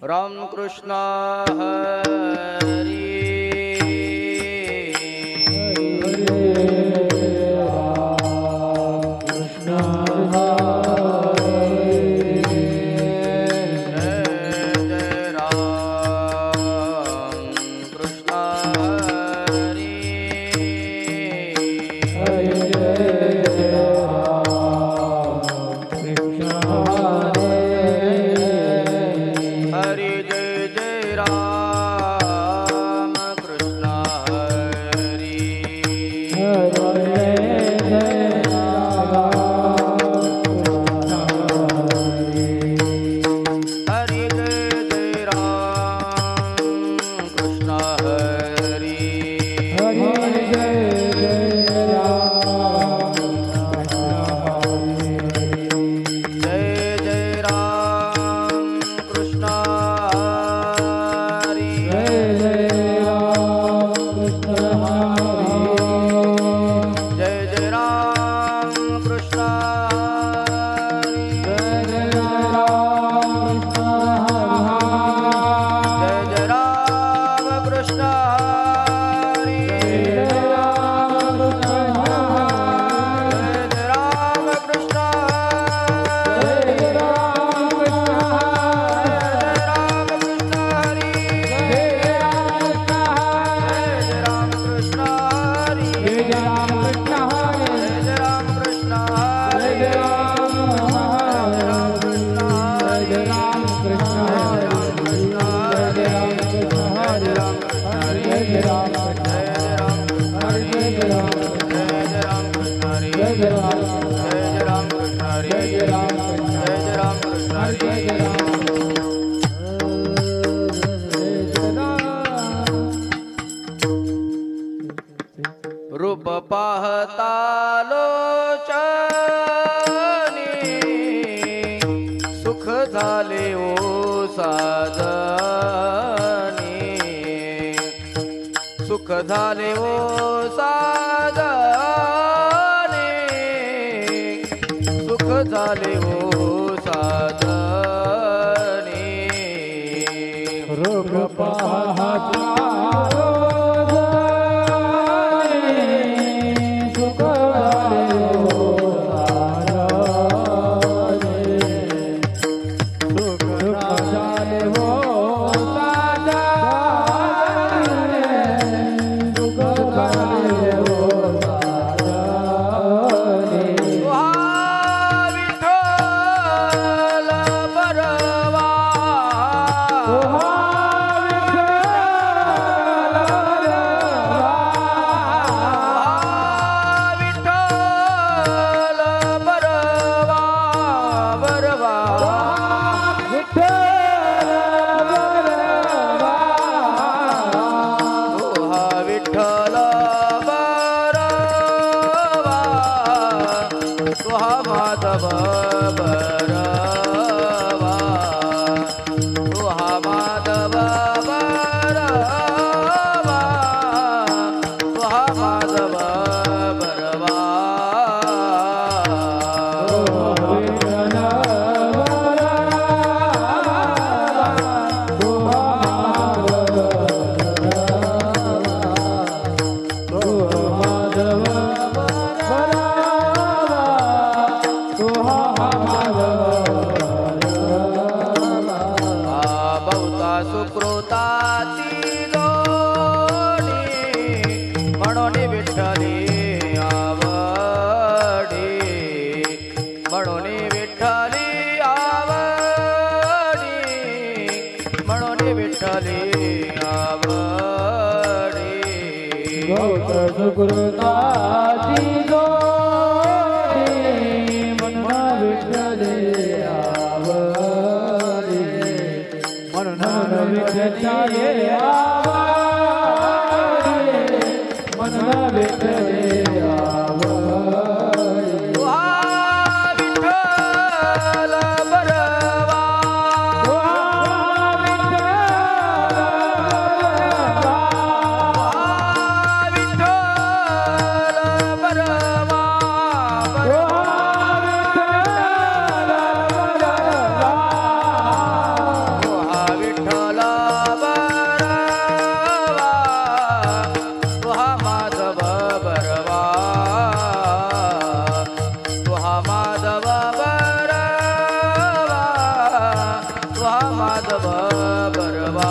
राम कृष्ण हरी रूप पाहता लोचनी सुख झाले ओ साजनी सुख झाले ओ साजनी सुख झाले ओ साजनी रूप पाहता सुकृताची जोडी मना विठ्ठले आवडी मना विठ्ठले आवडी मना विठ्ठले तुहा माधव बरवा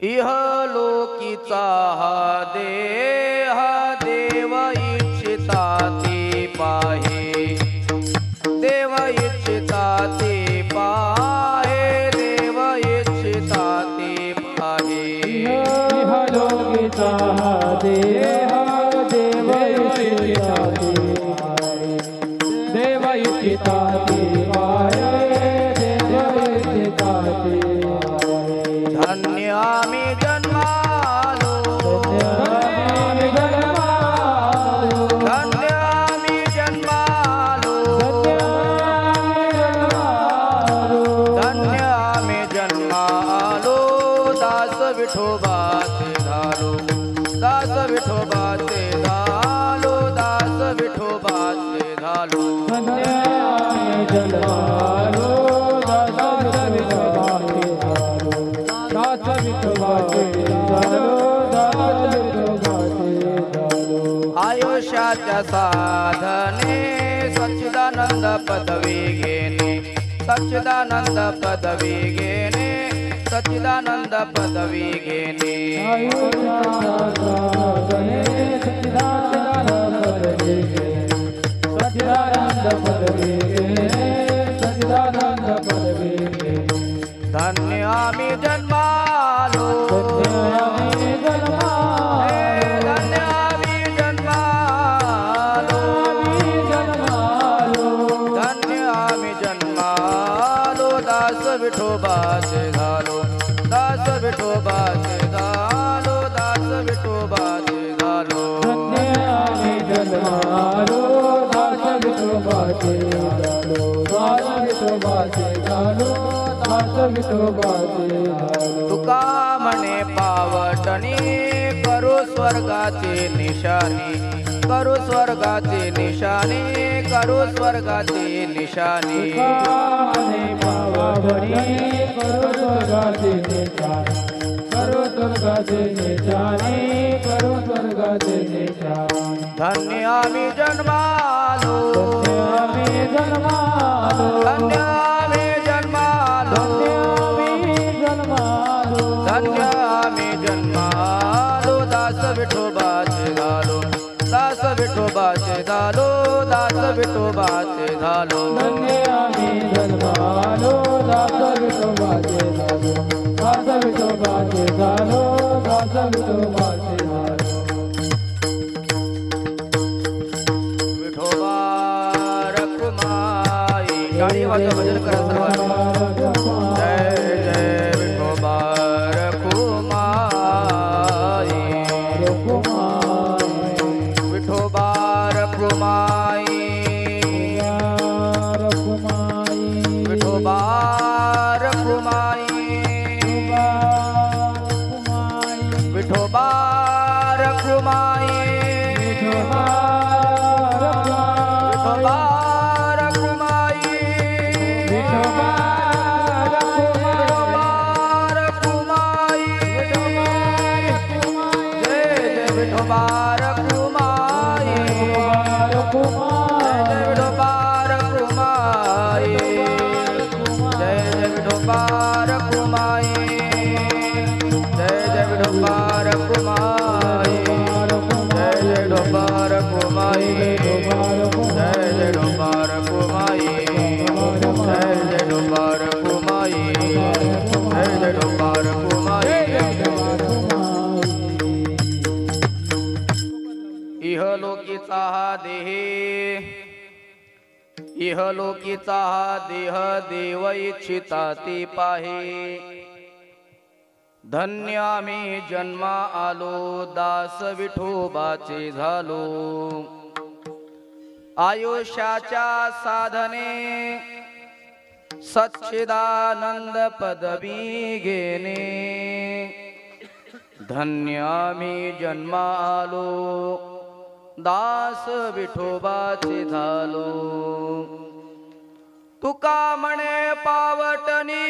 इहलोकीचा हा देह देव इच्छिता ते पाहे देव इच्छिता ते पाहे देव इच्छिता ते पाहे इहलोकीचा हा देह देव इच्छिता ते पाहे देव इच्छिता ते पाहे देव इच्छिता ते धन्य आम्ही जन्मालो धन्य आम्ही जन्मालो धन्य आम्ही जन्मालो दास विठोबाचे झालो दास विठोबाचे झालो दास विठोबाचे झालो धन्य आम्ही जन्मालो दास विठोबाचे आयुष्याच्या साधने सच्चिदानंद पदवी घेणे सच्चिदानंद पदवी घेणे सच्चिदानंद पदवी घेणे सच्चिदानंद पदवी घेणे सच्चिदानंद पदवी घेणे धन्य आम्ही जन्मालो धन्य आम्ही जन्मालो धन्य आम्ही जन्मालो दास विठोबाचे झालो दास विठोबाचे झालो दास विठोबाचे झालो धन्य आम्ही जन्मालो दास विठोबाचे झालो दास विठोबाचे झालो तुका म्हणे पावटणी करू स्वर्गाची निशाणी करू स्वर्गाची निशाणी करू स्वर्गाची निशाणी तुकाने पावावरी करू स्वर्गाचे निशाणी करू स्वर्गाचे निशाणी करू स्वर्गाचे निशाणी धन्य आम्ही जन्मालो आम्ही जन्मालो धन्य आम्ही जन्मालो धन्य आम्ही जन्मालो दास विठोबाचे झालो दास विठोबाचे झालो दास विठोबाचे झालो धन्य आम्ही जन्मालो दास विठोबाचे झालो दास विठोबाचे झालो दास विठोबाचे झालो विठोबा रखुमाई गाडी वाजवा भजन करा सर्वांनी जय जय विठोबा रखुमाई विठोबा रखुमाई विठोबा रखुमाई विठोबा रखुमाई विठोबा रखुमाई विठोबा रखुमाई जय जय विठोबा रखुमाई जय जय विठोबा रखुमाई जय जय विठोबा रखुमाई जय जय विठोबा रखुमाई जय जय विठोबा रखुमाई जय जय विठोबा रखुमाई जय जय विठोबा रखुमाई जय जय विठोबा रखुमाई इहलोकीचा हा देह इहलोकीचा हा देह देव इच्छिता ती पाहे धन्य आम्ही जन्मा आलो दास विठोबाचे झालो आयुष्याच्या साधने सच्चिदानंद पदवी घेणे धन्य आम्ही जन्मा आलो दास विठोबाचे झालो तुका म्हणे पावटणी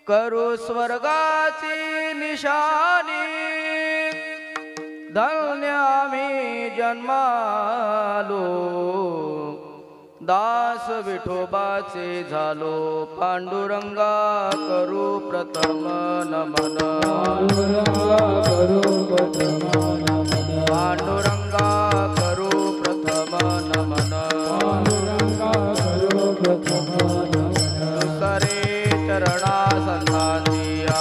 करू स्वर्गाची निशाणी धन्य आम्ही जन्मालो दास विठोबाचे झालो पांडुरंगा करू प्रथम नमन पांडुरंगा करू प्रथम नमन दुसरे चरणा संतांदिया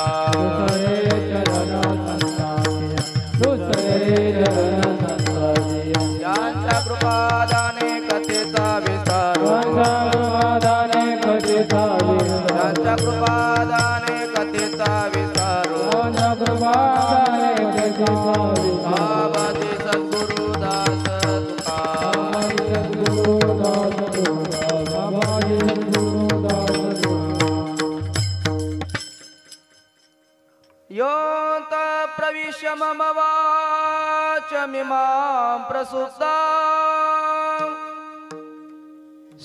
यांच्या कृपादाने कथेचा विस्तार यांच्या कृपादाने कथेचा विस्तार बाबाजी सद्गुरुदास योऽन्त प्रविश्य मम वाचमिमां प्रसुप्तां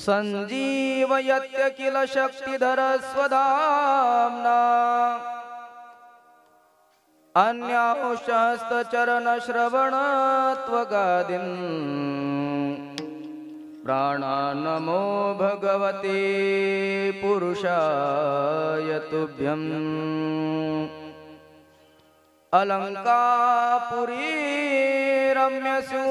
सञ्जीवयत्य किल शक्तिधर स्वधाम्ना अन्यांशहस्तचरणश्रवणत्वगादीन् प्राणान्नमो भगवते पुरुषाय तुभ्यम् अलंकापुरी रम्यसिंहासनस्थं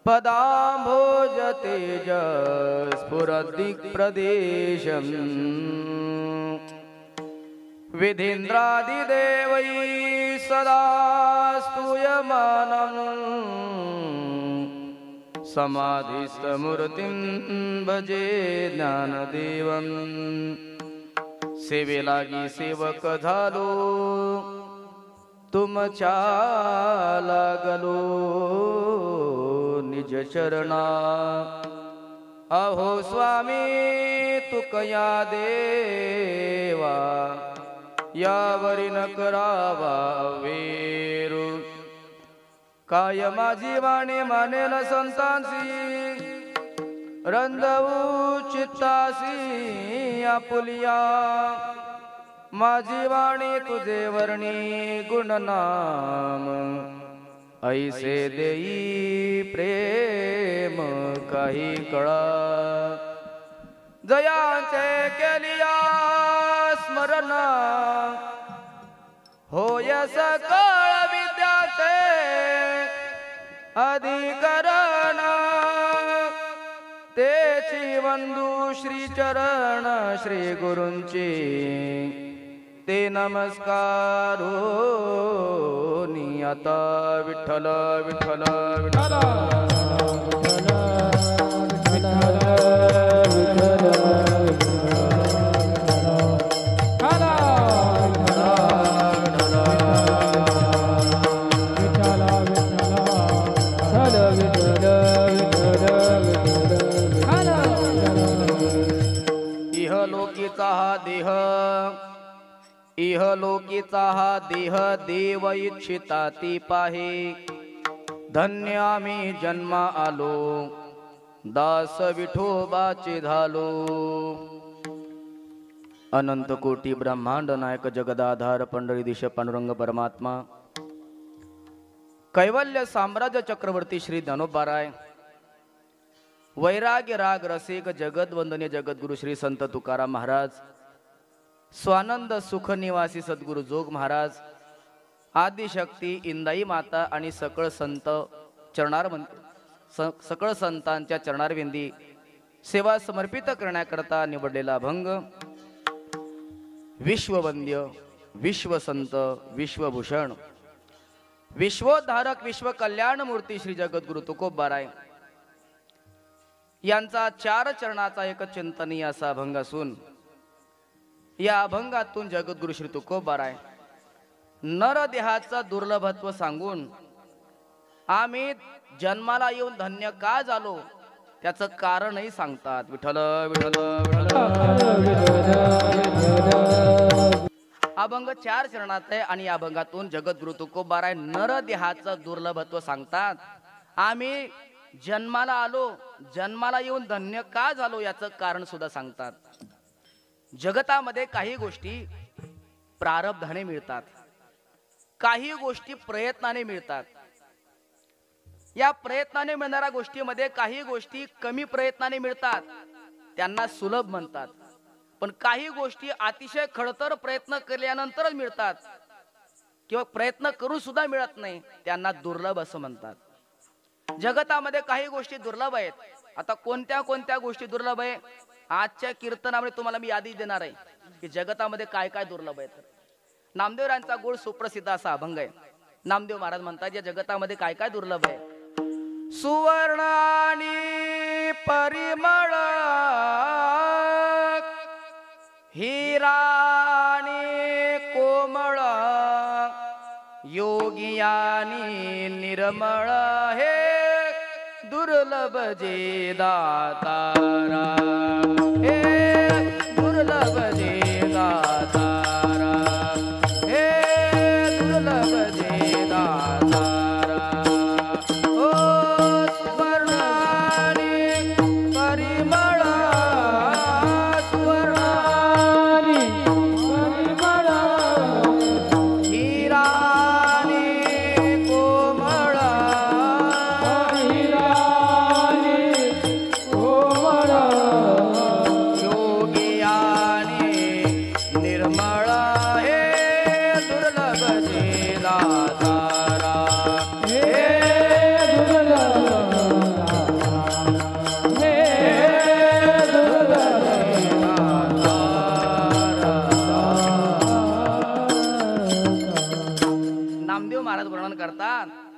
पदाम्भोजतेज स्फुरद्दिक्प्रदेशम् विधीन्द्रादिदेवैः सदा स्तूयमानं समाधिस्थमूर्तिं भजे ज्ञानदेवम् सेवेलागी सेवक झालो तुमच्या लागलो निज चरणा अहो स्वामी तुकया देवा यावरी न करावा वेरू काय माझी वाणी मानेल संतांसी रंजवू चित्तासी आपुलिया माझी वाणी तुझे वर्णी गुणनाम ऐसे देई प्रेम काही कळा जयांचे केलिया स्मरण होय सकळ विद्याचे अधिकरण तेची वंदू श्री चरण श्री गुरूंची ते नमस्कारो आता विठ्ठल विठ्ठल विठ्ठल इहलोकीचा हा देह देव इच्छिता ती पाहे धन्य आम्ही जन्मा आलो दास विठोबाचे झालो अनंत कोटी ब्रह्मांड नायक जगदाधार पंढरी दिश पांडुरंग परमात्मा कैवल्य साम्राज्य चक्रवर्ती श्री ज्ञानोबाराय वैराग्य राग रसिक जगत वंदनीय जगद्गुरु श्री संत तुकाराम महाराज स्वानंद सुख निवासी सद्गुरु जोग महाराज आदिशक्ती इंदाई माता आणि सकळ संत सकळ संतांच्या चरणारविंदी सेवा समर्पित करण्याकरता निवडलेला अभंग विश्ववंद्य विश्वसंत विश्वभूषण विश्वोद्धारक विश्व कल्याण मूर्ती श्री जगद्गुरु तुकोबाराय यांचा 4 चरणाचा एक चिंतनीय असा अभंग असून या अभंगातून जगद्गुरु श्री तुकोबाराय नरदेहाचा दुर्लभत्व सांगून आम्ही जन्माला येऊन धन्य का झालो त्याचं कारणही सांगतात विठ्ठल विठ्ठल अभंग 4 चरणात आहे आणि या अभंगातून जगद्गुरु तुकोबाराय नरदेहाचं दुर्लभत्व सांगतात आम्ही जन्माला आलो जन्माला येऊन धन्य का झालो याचं कारण सुद्धा सांगतात जगतामध्ये काही गोष्टी प्रारब्धाने मिळतात काही गोष्टी प्रयत्नाने मिळतात या प्रयत्नाने मिळणाऱ्या गोष्टीमध्ये काही गोष्टी कमी प्रयत्नाने मिळतात त्यांना सुलभ म्हणतात पण काही गोष्टी अतिशय खडतर प्रयत्न केल्यानंतरच मिळतात किंवा प्रयत्न करून सुद्धा मिळत नाही त्यांना दुर्लभ असं म्हणतात जगतामध्ये काही गोष्टी दुर्लभ आहेत आता कोणत्या कोणत्या गोष्टी दुर्लभ आहे आजच्या कीर्तनामध्ये तुम्हाला मी यादी देणार आहे की जगतामध्ये काय काय दुर्लभ आहे नामदेवरांचा गोड सुप्रसिद्ध असा अभंग आहे नामदेव महाराज म्हणतात या जगतामध्ये काय काय दुर्लभ आहे सुवर्ण आणि परिमळ हिरा आणि कोमळ योगी आणि निर्मळ हे दुर्लभ जे दातारा हे दुर्लभ जे दातारा हे दुर्लभ जे दातारा ओ सुवर्ण आणि परिमळ सुवर्ण आणि परिमळ हिरा आणि कोमळ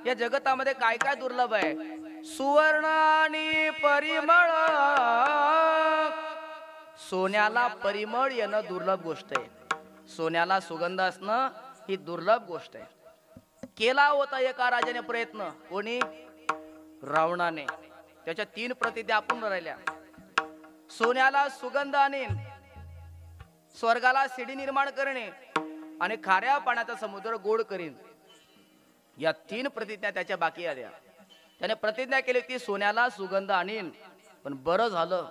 या जगतामध्ये काय काय दुर्लभ आहे सुवर्ण आणि परिमळ सोन्याला परिमळ येणं दुर्लभ गोष्ट आहे सोन्याला सुगंध असणं ही दुर्लभ गोष्ट आहे केला होता एका राजाने प्रयत्न कोणी रावणाने त्याच्या 3 प्रती आपण राहिल्या सोन्याला सुगंध आणेन स्वर्गाला शिडी निर्माण करणे आणि खाऱ्या पाण्याचा समुद्र गोड करीन. या 3 प्रतिज्ञा त्याच्या बाकी आल्या. त्याने प्रतिज्ञा केली की सोन्याला सुगंध आणीन. पण बरं झालं,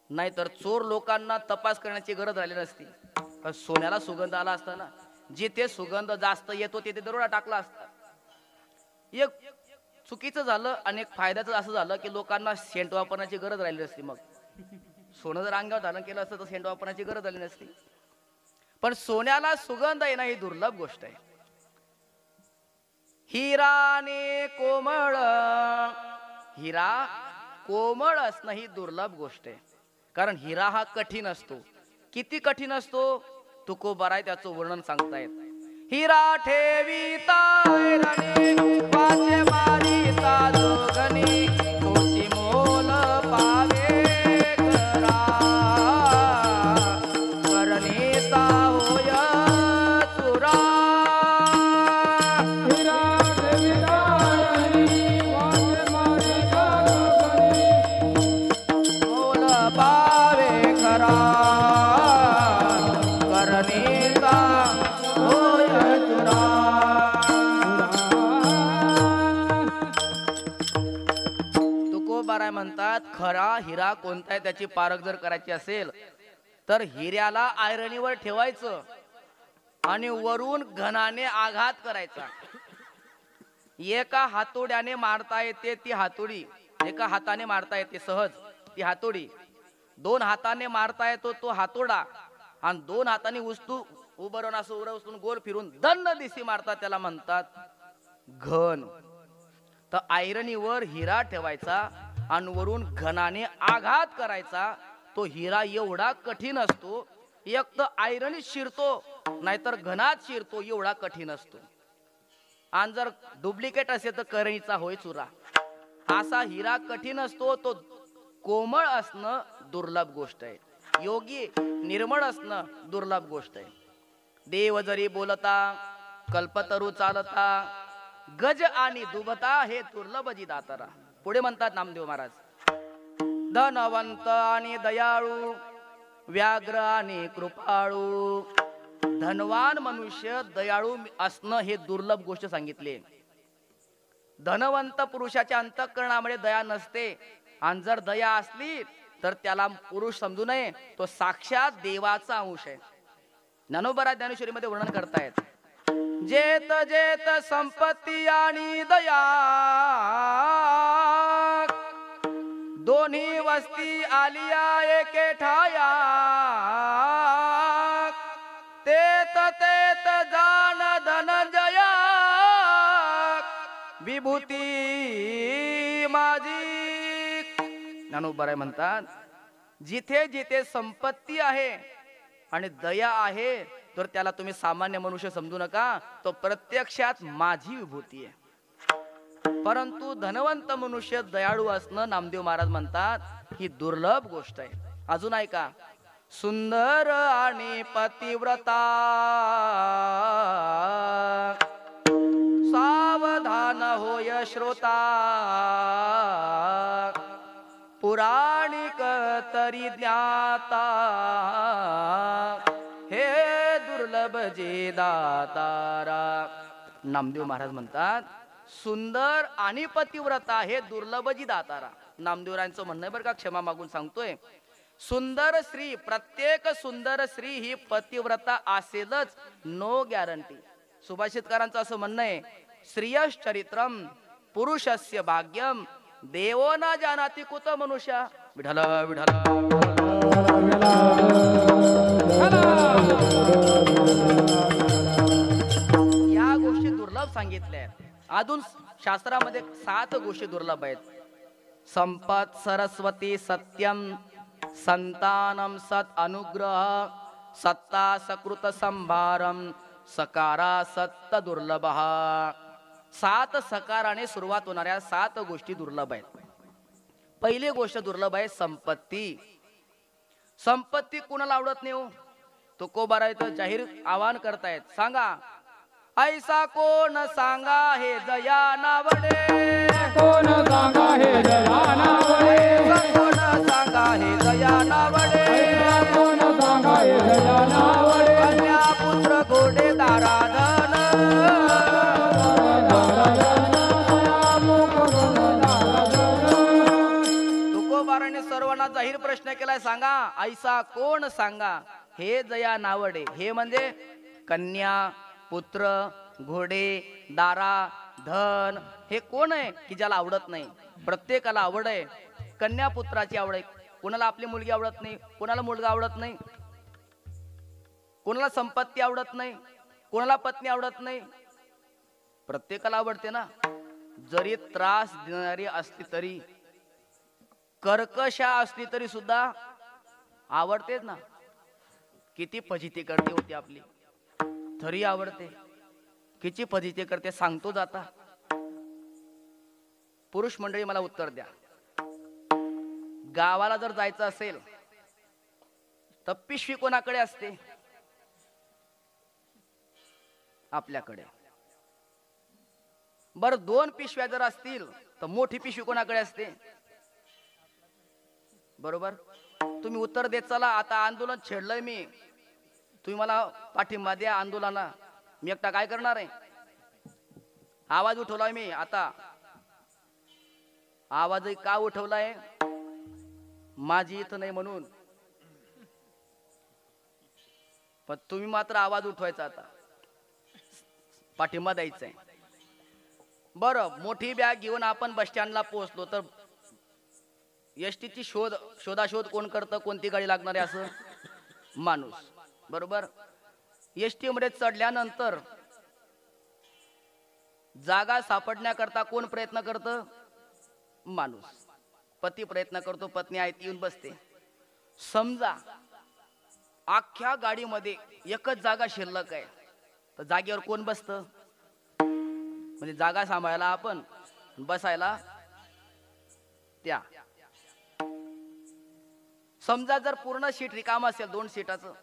नाहीतर चोर लोकांना तपास करण्याची गरज राहिली नसती. पण सोन्याला सुगंध आला असता ना, जिथे सुगंध जास्त येतो तिथे दरोडा टाकला असता. एक चुकीचं झालं आणि एक फायद्याचं असं झालं की लोकांना सेंट वापरण्याची गरज राहिली नसती. मग सोनं जर अंगावर धारण केलं असतं तर सेंट वापरण्याची गरज आली नसती. पण सोन्याला सुगंध येणं ही दुर्लभ गोष्ट आहे. हिराने कोमळ, हिरा कोमळ असणं ही दुर्लभ गोष्ट आहे. कारण हिरा हा कठीण असतो. किती कठीण असतो तुकोबाराय त्याचं वर्णन सांगतायत. हिरा ठेवीता ऐरणी, वाचे मारीता जोगणी, तोची मोल पावे करा, करणीता होय चुरा. मोल पावे खरा, करणीता होय चुरा. तुकोबाराय म्हणतात खरा हिरा कोणता आहे त्याची पारख जर करायची असेल तर हिऱ्याला आयरणीवर ठेवायचं आणि वरून घनाने आघात करायचा. एका हातोड्याने मारता येते ती हातोडी, एका हाताने मारता येते सहज ती हातोडी. 2 हाताने मारता येतो तो हातोडा, आणि 2 हाताने उभं राहून असं उचलून गोल फिरून दंड दिसी मारतात, त्याला म्हणतात घन. तर आयरणीवर हिरा ठेवायचा आणि वरून घनाने आघात करायचा. तो हिरा एवढा कठीण असतो, एक तर आयरणी शिरतो नाहीतर घनात शिरतो, एवढा कठीण असतो. आणि जर डुप्लिकेट असेल तर करणीचा होय चुरा. असा हिरा कठीण असतो. तो कोमळ असणं दुर्लभ गोष्ट आहे. योगी निर्मळ असणं दुर्लभ गोष्ट आहे. देव जरी बोलता, कल्पतरू चालता, गज आणि दुबता हे दुर्लभ जी दातारा. पुढे म्हणतात नामदेव महाराज, धनवंत आणि दयाळू, व्याग्र आणि कृपाळू. धनवान मनुष्य दयाळू असणं हे दुर्लभ गोष्ट सांगितली. धनवंत पुरुषाच्या अंतःकरणामध्ये दया नसते, आणि जर दया असली तर त्याला पुरुष समजू नये, तो साक्षात देवाचा अंश आहे. ज्ञानोबा ज्ञानेश्वरीमध्ये वर्णन करतायत, जेत जेत संपत्ती आणि दया, दोन्ही वस्ती आलिया एके ठाया, तेत तेत जाण धनंजया, विभूती माझी. ज्ञानोबा म्हणतात जिथे जिथे संपत्ती आहे आणि दया आहे तर त्याला तुम्ही सामान्य मनुष्य समजू नका, तो प्रत्यक्षात माझी विभूती आहे. परंतु धनवंत मनुष्य दयाळू असणं नामदेव महाराज म्हणतात ही दुर्लभ गोष्ट आहे. अजून ऐका, सुंदर आणि पतिव्रता, सावधान होय श्रोता, पुराणिक तरी ज्ञाता, हे दुर्लभ जे दातारा. नामदेव महाराज म्हणतात सुंदर आणि पतिव्रता हे दुर्लभ जी दातारा. नामदेवरांचं म्हणणं बरं का, क्षमा मागून सांगतोय. सुंदर स्त्री, प्रत्येक सुंदर स्त्री ही पतिव्रता असेलच, नो गॅरंटी. सुभाषितकारांचं असं म्हणणं आहे, स्त्रियश्चरित्रम पुरुषस्य भाग्यम, देवो न जानाति कुत मनुष्य. विठ्ठल विठ्ठल. या गोष्टी दुर्लभ सांगितल्या. अजून शास्त्रामध्ये 7 गोष्टी दुर्लभ आहेत. संपत सरस्वती सत्यम, संतानम सत अनुग्रह, सत्ता सकृत संभारम, सकारा सत्त दुर्लभ. 7 सकाराने सुरुवात होणाऱ्या 7 गोष्टी दुर्लभ आहेत. पहिली गोष्ट दुर्लभ आहे संपत्ती. संपत्ती कुणाला आवडत नाही हो. तुकोबाराय तर जाहीर आवाहन करतायत, सांगा ऐसा कोण सांगा हे जया नावडे, कोण सांगा हे जया नावडे, कोण सांगा हे जया नावडे, कोण सांगा हे जया नावडे. तुकोबाराने सर्वांना जाहीर प्रश्न केलाय, सांगा ऐसा कोण सांगा हे जया नावडे. हे म्हणजे कन्या, पुत्र, घोडे, दारा, धन, हे कोण आहे की ज्याला आवडत नाही? प्रत्येकाला आवड आहे. कन्या पुत्राची आवड आहे. कोणाला आपली मुलगी आवडत नाही, कोणाला मुलगा आवडत नाही, कोणाला संपत्ती आवडत नाही, कोणाला पत्नी आवडत नाही. प्रत्येकाला आवडते ना. जरी त्रास देणारी असली तरी, कर्कशा असली तरी सुद्धा आवडतेच ना. किती फजिती करते होती आपली तरी आवडते. किती फजिती करते सांगतो जाता. पुरुष मंडळी मला उत्तर द्या. गावाला जर जायचं असेल तर पिशवी कोणाकडे असते? आपल्याकडे. बर 2 पिशव्या जर असतील तर मोठी पिशवी कोणाकडे असते? बरोबर. तुम्ही उत्तर देत चला. आता आंदोलन छेडलंय मी, तुम्ही मला पाठिंबा द्या आंदोलनाला. मी एकटा काय करणार आहे? आवाज उठवलाय मी. आता आवाजही का उठवलाय? माझी इथं नाही म्हणून. पण तुम्ही मात्र आवाज उठवायचा, आता पाठिंबा द्यायचा आहे. बरं, मोठी बॅग घेऊन आपण बस स्टँडला पोहोचलो तर एसटीची शोधाशोध कोण करतं? कोणती गाडी लागणार आहे असं? माणूस. बरोबर. एसटी मध्ये चढल्यानंतर जागा सापडण्याकरता कोण प्रयत्न करतं? माणूस. पती प्रयत्न करतो, पत्नी आहे ती येऊन बसते. समजा अख्ख्या गाडीमध्ये एकच जागा शिल्लक आहे तर जागेवर कोण बसतं? म्हणजे जागा सांभाळायला आपण, बसायला त्या. समजा जर पूर्ण सीट रिकाम असेल 2 सीटाचं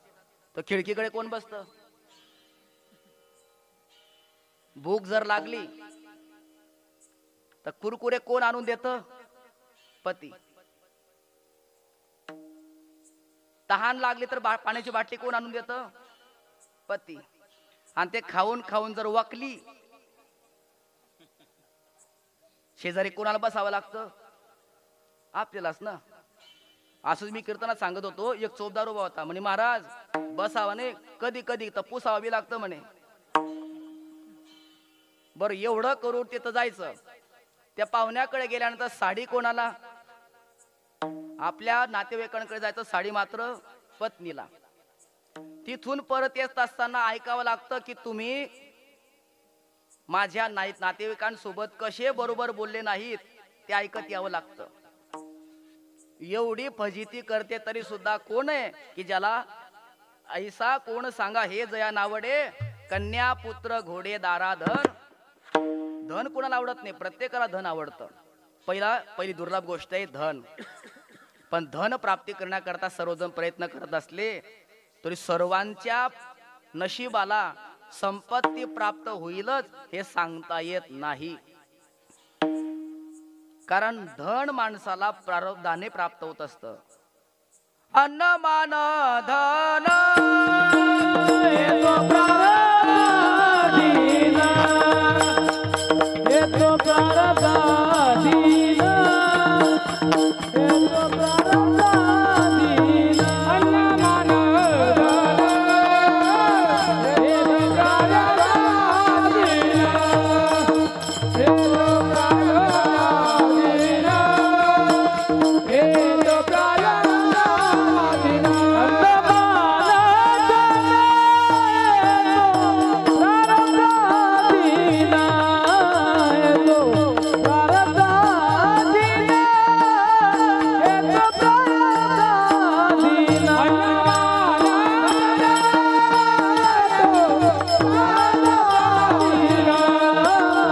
तर खिडकीकडे कोण बसतं? भूक जर लागली तर कुरकुरे कोण आणून देतं? पती. तहान लागली तर पाण्याची बाटली कोण आणून देतं? पती. आणि ते खाऊन खाऊन जर वाकली, शेजारी कोणाला बसावं लागतं? आपल्यालाच ना. असंच मी कीर्तनात सांगत होतो. एक चोपदार उभा होता, म्हणे महाराज बसावं नाही, कधी कधी तर पुसावी लागतं म्हणे. बरं, एवढं करून तिथं जायचं. त्या पाहुण्याकडे गेल्यानंतर साडी कोणाला? आपल्या नातेवाईकांकडे जायचं, साडी मात्र पत्नीला. तिथून परत येत असताना ऐकावं लागतं की तुम्ही माझ्या नातेवाईकांसोबत कसे बरोबर बोलले नाहीत ते ऐकत यावं लागतं. एवढी फजिती करते तरी सुद्धा कोण आहे की ज्याला ऐसा कोण सांगा हे जया नावडे. कन्या, पुत्र, घोडे, दारा, धन. धन कोणाला आवडत नाही? प्रत्येकाला धन आवडतं. पहिली दुर्लभ गोष्ट आहे धन. पण धन प्राप्ती करण्याकरता सर्वजण प्रयत्न करत असले तरी सर्वांच्या नशिबाला संपत्ती प्राप्त होईलच हे सांगता येत नाही. कारण धन माणसाला प्रारब्धाने प्राप्त होत असतं. अन्न मान धन येतो प्रारब्धाधीन, येतो प्रारब्धाधीन, येतो प्रारब्धाधीन. अन्न मान धन येतो प्रारब्धाधीन,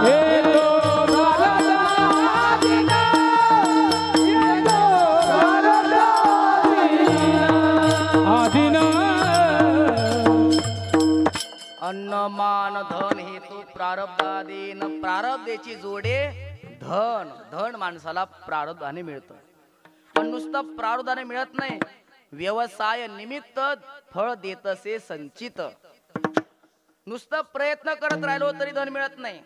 येतो प्रारब्धाधीन, येतो प्रारब्धाधीन. अन्न मान धन हेतू प्रारब्धाधीन. प्रारब्धेची जोडे धन. धन माणसाला प्रारब्धाने मिळतं. पण नुसतं प्रारब्धाने मिळत नाही, व्यवसाय निमित्त फळ देतसे संचित. नुसतं प्रयत्न करत राहिलो तरी धन मिळत नाही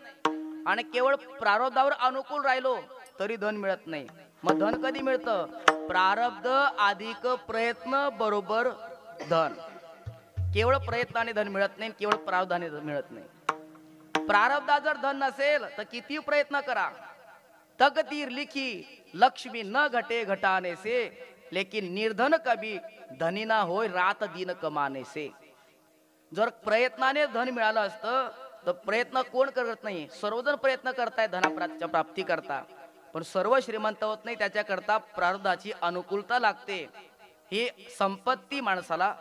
आणि केवळ प्रारब्धावर अनुकूल राहिलो तरी धन मिळत नाही. मग धन कधी मिळतं? प्रारब्ध अधिक प्रयत्न बरोबर धन. केवळ प्रयत्नाने धन मिळत नाही, केवळ प्रारब्धाने धन मिळत नाही. प्रारब्धात जर धन नसेल तर किती प्रयत्न करा, तकदीर लिखी लक्ष्मी न घटे घटाने से, लेकिन निर्धन कभी धनी ना होय रात दिन कमाने से. जर प्रयत्नाने धन मिळालं असतं तर प्रयत्न कोण करत नाही? सर्वजण प्रयत्न करताय धनाच्या प्राप्ती करता, पण सर्व श्रीमंत होत नाही. त्याच्याकरता प्रारब्धाची अनुकूलता लागते. ही संपत्ती माणसाला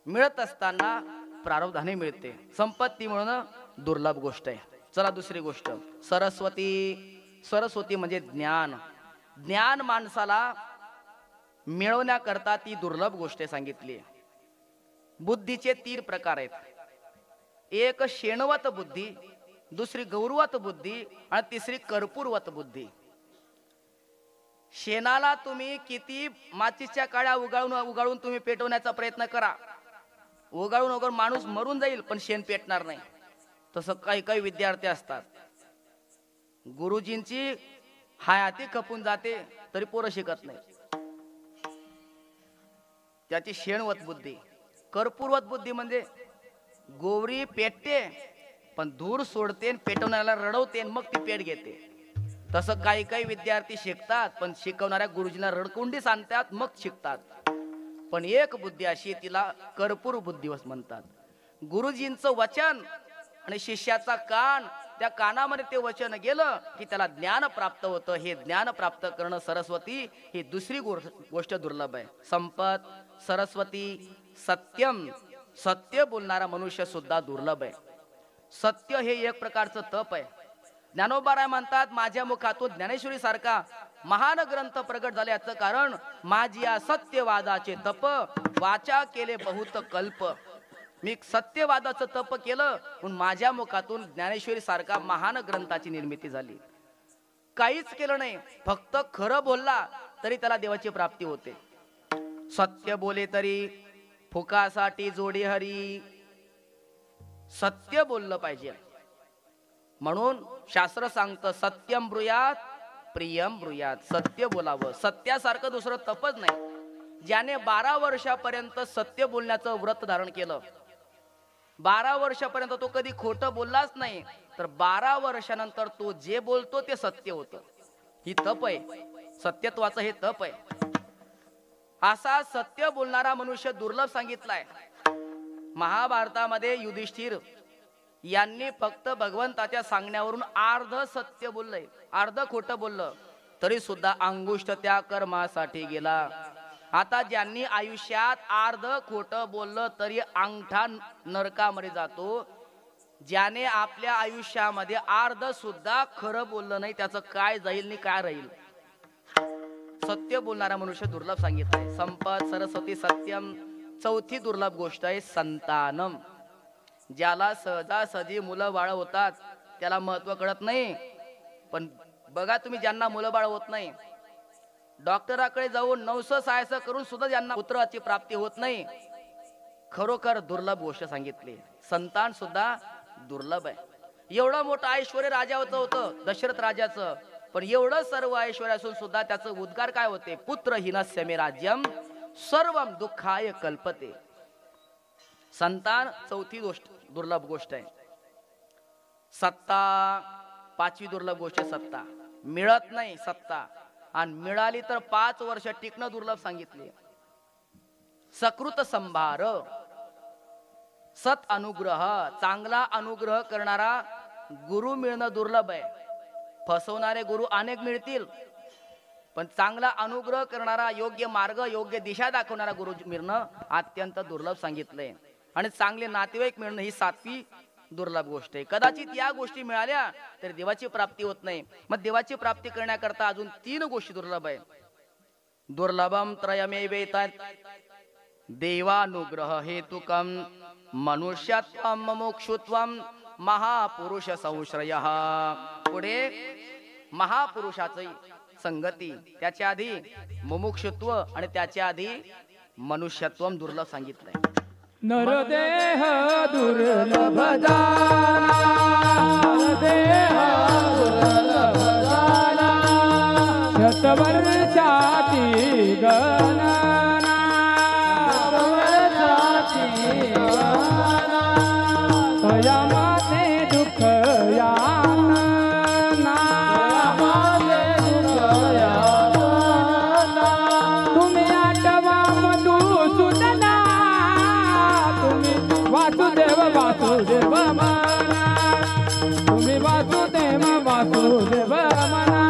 मिळत असताना प्रारब्धाने मिळते. संपत्ती म्हणून दुर्लभ गोष्ट आहे. चला दुसरी गोष्ट, सरस्वती. सरस्वती म्हणजे ज्ञान. ज्ञान माणसाला मिळवण्याकरता ती दुर्लभ गोष्ट सांगितली. बुद्धीचे 3 प्रकार आहेत. एक शेणवत बुद्धी, दुसरी गौरवत बुद्धी आणि तिसरी कर्पूरवत बुद्धी. शेणाला तुम्ही किती माचीच्या काळ्या उगाळून तुम्ही पेटवण्याचा प्रयत्न करा, उगाळून माणूस मरून जाईल पण शेण पेटणार नाही. तसं काही काही विद्यार्थी असतात, गुरुजींची हयाती खपून जाते तरी पोरं शिकत नाही. त्याची शेणवत बुद्धी. कर्पूरवत बुद्धी म्हणजे गोवरी पेटते पण धूर सोडते, पेटवण्याला रडवते, मग ती पेट घेते. तसं काही काही विद्यार्थी शिकतात पण शिकवणाऱ्या गुरुजींना रडकुंडी सांगतात मग शिकतात. पण एक बुद्धी अशी, तिला कर्पूर बुद्धी म्हणतात. गुरुजींचं वचन आणि शिष्याचा कान, त्या कानामध्ये ते वचन गेलं की त्याला ज्ञान प्राप्त होतं. हे ज्ञान प्राप्त करणं सरस्वती, ही दुसरी गोष्ट दुर्लभ आहे. संपत, सरस्वती, सत्यम. सत्य बोलणारा मनुष्य सुद्धा दुर्लभ आहे. सत्य हे एक प्रकारचं तप आहे. ज्ञानोबा म्हणतात, माझ्या मुखातून ज्ञानेश्वरी सारखा महान ग्रंथ प्रगट झाल्याचं कारण माझी या सत्यवादाचे तप, वाचा केले बहुत कल्प. मी सत्यवादाचं तप केलं म्हणून माझ्या मुखातून ज्ञानेश्वरी सारखा महान ग्रंथाची निर्मिती झाली. काहीच केलं नाही, फक्त खरं बोलला तरी त्याला देवाची प्राप्ती होते. सत्य बोले तरी फुकासाठी जोडी हरी. सत्य बोललं पाहिजे. म्हणून शास्त्र सांगतं, सत्यम ब्रूयात प्रियम ब्रूयात. सत्य बोलावं. सत्यासारखं दुसरं तपच नाही. ज्याने 12 वर्षापर्यंत सत्य बोलण्याचं व्रत धारण केलं, 12 वर्षापर्यंत तो कधी खोटं बोललाच नाही, तर 12 वर्षानंतर तो जे बोलतो ते सत्य होतं. ही तप आहे. सत्यत्वाचं हे तप आहे. असा सत्य बोलणारा मनुष्य दुर्लभ सांगितलाय. महाभारतामध्ये युधिष्ठिर यांनी फक्त भगवंताच्या सांगण्यावरून अर्ध सत्य बोललंय, अर्ध खोटं बोललं, तरी सुद्धा अंगुष्ठ त्या कर्मासाठी गेला. आता ज्यांनी आयुष्यात अर्ध खोटं बोललं तरी अंगठा नरकामध्ये जातो, ज्याने आपल्या आयुष्यामध्ये अर्ध सुद्धा खरं बोललं नाही त्याचं काय जाईल आणि काय राहील. सत्य बोलणारा मनुष्य दुर्लभ सांगितलंय. संपत, सरस्वती, सत्यम. चौथी दुर्लभ गोष्ट आहे संतानम. ज्याला सहजासहजी मुलं बाळ होतात त्याला महत्व कळत नाही. पण बघा तुम्ही, ज्यांना मुलं बाळ होत नाही, डॉक्टराकडे जाऊन 900 करून सुद्धा ज्यांना पुत्राची प्राप्ती होत नाही, खरोखर दुर्लभ गोष्ट सांगितली. संतान सुद्धा दुर्लभ आहे. एवढं मोठं ऐश्वर राजाचं होतं, दशरथ राजाचं, पण एवढं सर्व ऐश्वर्य असून सुद्धा त्याचं उद्गार काय होते? पुत्र हिनस्य मे राज्यम सर्वम दुःखाय कल्पते. संतान चौथी गोष्ट दुर्लभ गोष्ट आहे. सत्ता पाचवी दुर्लभ गोष्ट. सत्ता मिळत नाही सत्ता, आणि मिळाली तर 5 वर्ष टिकणं दुर्लभ सांगितले. सकृत संभार, सत अनुग्रह, चांगला अनुग्रह करणारा गुरु मिळणं दुर्लभ आहे. फसवणारे गुरु अनेक मिळतील, पण चांगला अनुग्रह करणारा, योग्य मार्ग, योग्य दिशा दाखवणारा गुरु मिळणं अत्यंत दुर्लभ सांगितलंय. आणि चांगले नातेवाईक मिळणं ही 7वी दुर्लभ गोष्ट आहे. कदाचित या गोष्टी मिळाल्या तर देवाची प्राप्ती होत नाही. मग देवाची प्राप्ती करण्याकरता अजून 3 गोष्टी दुर्लभ आहे. दुर्लभम त्रयमेवेतात देवानुग्रह हेतुकम मनुष्यत्वम मोक्षुत्वम महापुरुष संश्रयः. पुढे महापुरुषाची संगती, त्याच्या आधी मुमुक्षुत्व आणि त्याच्या आधी मनुष्यत्व दुर्लभ सांगितलंय. नरदेह दुर्लभ जाना, नरदेह दुर्लभ जाना, शतवर्षाची गणना तया माते दुःख यातना तुम्ही आठवा मधुसूदना तुम्ही वासुदेव वासुदेव म्हणा तुम्ही वासुदेव वासुदेव म्हणा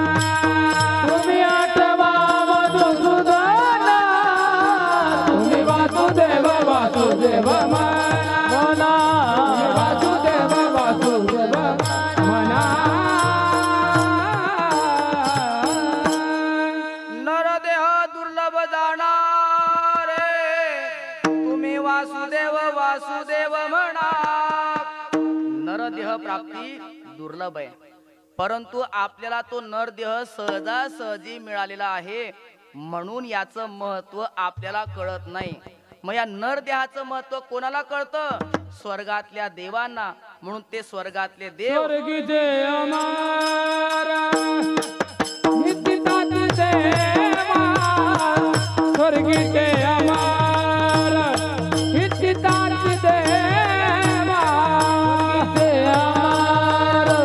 तुम्ही आठवा मधुसूदना तुम्ही वासुदेव वासुदेव म्हणा वासुदेव वासुदेव म्हणा नरदेह दुर्लभ जाणार रे तुम्ही वासुदेव वासुदेव म्हणा. नरदेह प्राप्ती दुर्लभ आहे, परंतु आपल्याला तो नरदेह सहजासहजी मिळालेला आहे, म्हणून याचं महत्व आपल्याला कळत नाही. मग या नरदेहाचं महत्व कोणाला कळतं? स्वर्गातल्या देवांना. म्हणून ते स्वर्गातले देव स्वर्गीचे अमारा नित्याचे देवा स्वर्गीचे अमारा नित्याचे देवा स्वर्गीचे अमारा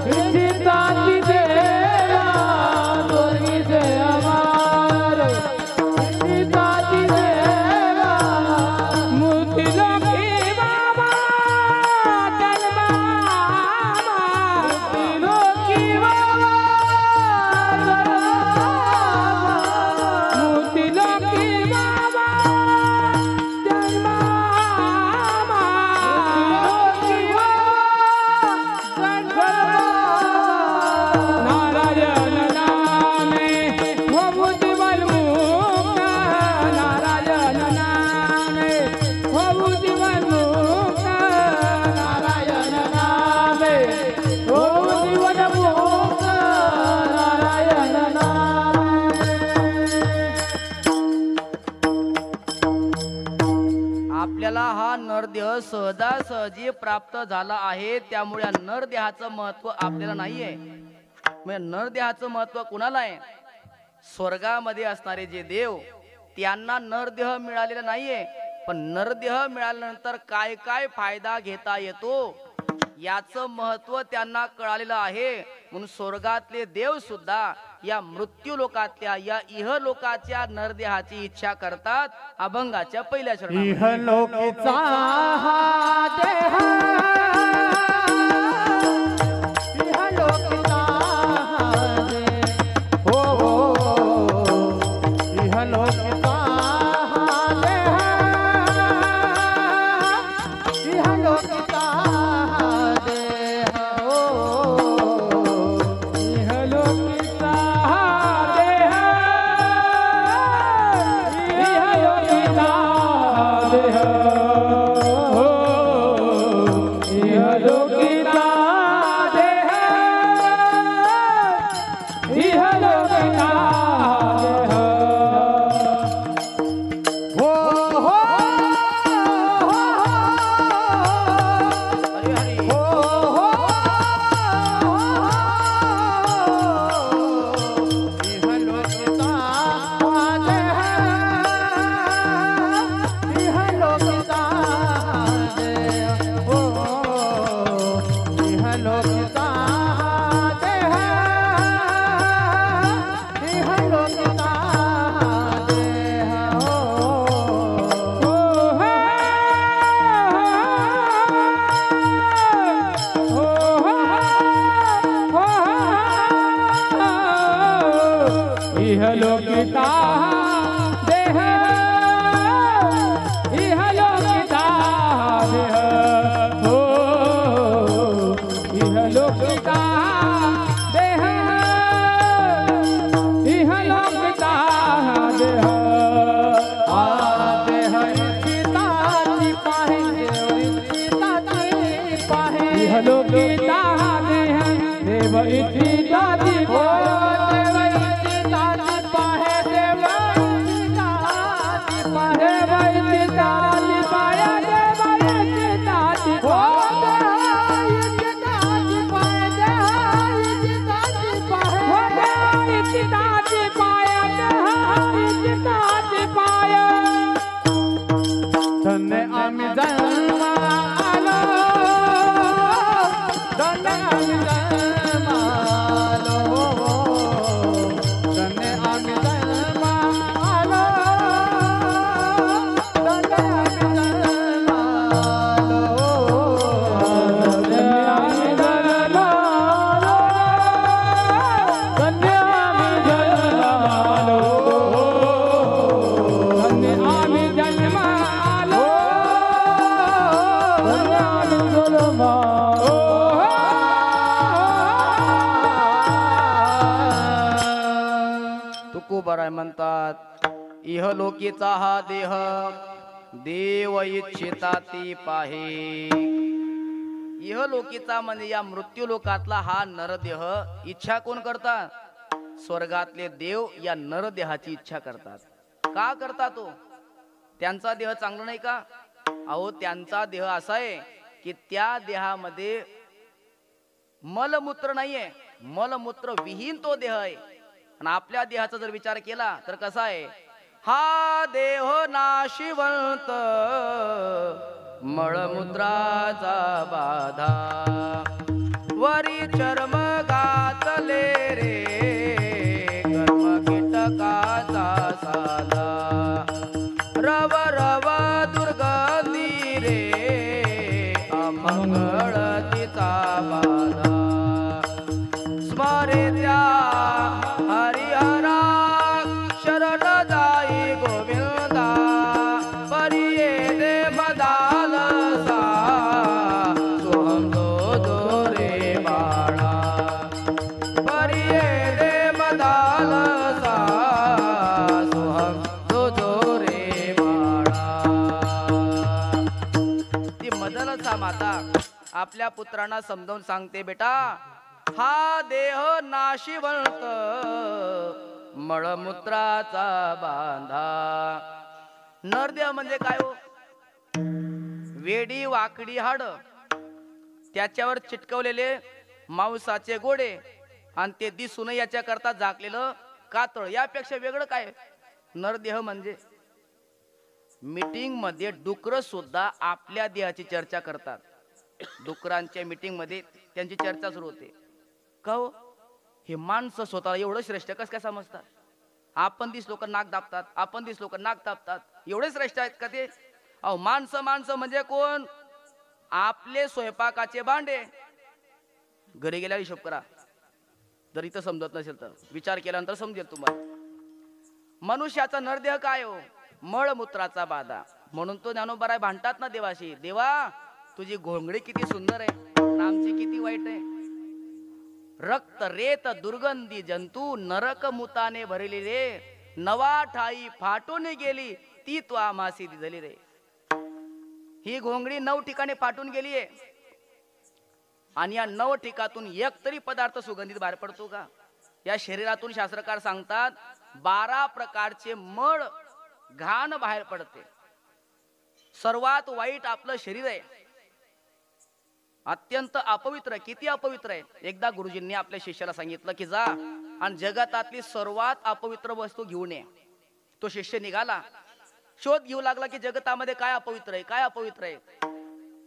नित्याचे देवा स्वर्गीचे अमारा नित्याचे देवा मूर्ती लोकी बाबा आपल्याला हा नरदेह सहजासहजी प्राप्त झाला आहे, त्यामुळे या नरदेहाचं महत्व आपल्याला नाहीये. म्हणजे नरदेहाचं महत्व कुणाला आहे? स्वर्गामध्ये असणारे जे देव त्यांना नरदेह मिळालेला नाहीये, पण नरदेह मिळाल्यानंतर काय काय फायदा घेता येतो याचं महत्व त्यांना कळालेलं आहे. म्हणून स्वर्गातले देव सुद्धा या मृत्यू लोकातल्या या इहलोकाच्या नरदेहाची इच्छा करतात. अभंगाच्या पहिल्या चरणामध्ये इहलोकीचा हा देह इहलोकीचा हा देह हो इहलोकीचा हा देह इहलोकीचा हा देह हो इहलोकीचा हा देह इहलोकीचा देह हो इहलोकीचा देह इहलोकीचा देह तुकोबाराय म्हणतात, इहलोकीचा हा देह देव इच्छिता ती पाहे. इहलोकीचा म्हणजे या मृत्यू लोकातला हा नरदेह इच्छा कोण करतात? स्वर्गातले देव या नरदेहाची इच्छा करतात. का करतात तो? त्यांचा देह चांगला नाही का? अहो त्यांचा देह असा आहे की त्या देहामध्ये मलमूत्र नाहीये, मलमूत्र विहीन तो देह आहे. आणि आपल्या देहाचा जर विचार केला तर कसा आहे? हा देह नाशिवंत मळमूत्राचा बाधा, वरी चर्म घातले रे कर्म कीटकाचा साधा, रव रव दुर्गंधी रे अमंगळ तिचा बाधा. स्मरे त्या हरिहरा शरण जाई गोविंदा, परिये दे मदालसा सोहम जो रे बाळा, परिये दे मदालसा सोहम जो रे बाळा. ती मदलसा माता आपल्या पुत्रांना समजावून सांगते, बेटा हा देह नाशिवंत मळमूत्राचा बांधा. नरदेह म्हणजे काय हो? वेडी वाकडी हाड, त्याच्यावर चिटकवलेले मांसाचे गोडे आणि ते दिसून याच्या करता झाकलेलं कातळ, यापेक्षा वेगळं काय? नरदेह म्हणजे मीटिंग मध्ये डुकर सुद्धा आपल्या देहाची चर्चा करतात. डुकरांच्या मीटिंग मध्ये त्यांची चर्चा सुरू होते. का हो? हे माणसं स्वतःला एवढं श्रेष्ठ कस काय समजतात? आपण दिस लोक नाक दाबतात, आपण दिस लोक नाक दाबतात, एवढे श्रेष्ठ आहेत का ते? अहो माणसं माणसं म्हणजे कोण? आपले स्वयंपाकाचे भांडे. घरी गेल्यावर हिशोब करा, जर इथं समजत नसेल तर विचार केल्यानंतर समजेल तुम्हाला. मनुष्याचा नरदेह काय हो? मळमूत्राचा बाधा. म्हणून तो ज्ञानोबराय भांडतात ना देवाशी, देवा तुझी घोंगडी किती सुंदर आहे, आमची किती वाईट आहे. रक्त रेत दुर्गंधी जंतू नरक मुताने भरली रे, नवा ठाई फाटून गेली ती तो आमासी दिसली रे. ही घोंगडी 9 ठिकाणी फाटून गेलीये आणि या 9 ठिकाणातून एक तरी पदार्थ सुगंधित बाहेर पडतो का? या शरीरातून शास्त्रकार सांगतात 12 प्रकारचे मळ घाण बाहेर पडते. सर्वात वाईट आपलं शरीर आहे, अत्यंत अपवित्र. किती अपवित्र आहे? एकदा गुरुजींनी आपल्या शिष्याला सांगितलं की जा आणि जगातातली सर्वात अपवित्र वस्तू घेऊन ये. तो शिष्य निघाला, शोध घेऊ लागला की जगतामध्ये काय अपवित्र आहे, काय अपवित्र आहे.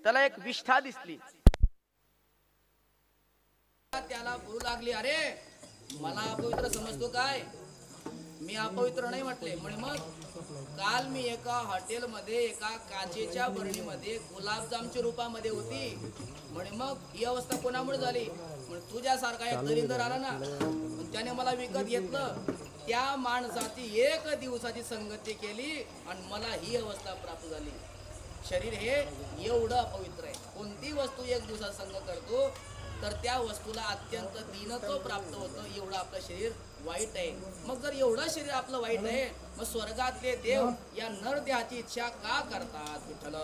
त्याला एक विष्ठा दिसली. त्याला बोलू लागली, अरे मला अपवित्र समजतो काय? मी अपवित्र नाही म्हटले. म्हणे मग काल मी एका हॉटेलमध्ये एका काचेच्या बरणीमध्ये गुलाबजामच्या रूपामध्ये होती. म्हणे मग ही अवस्था कोणामुळे झाली? म्हणे तुझ्यासारखा एक दरिंदर आला ना, त्याने मला विकत घेतलं. त्या माणसाची 1 दिवसाची संगती केली आणि मला ही अवस्था प्राप्त झाली. शरीर हे एवढं अपवित्र आहे. कोणती वस्तू 1 दिवसात संग करतो तर त्या वस्तूला अत्यंत दीनत्व प्राप्त होतं. एवढं आपलं शरीर वाईट आहे. मग जर एवढं शरीर आपलं वाईट आहे, मग स्वर्गातले देव या नरदेहाची इच्छा का करतात? विठ्ठल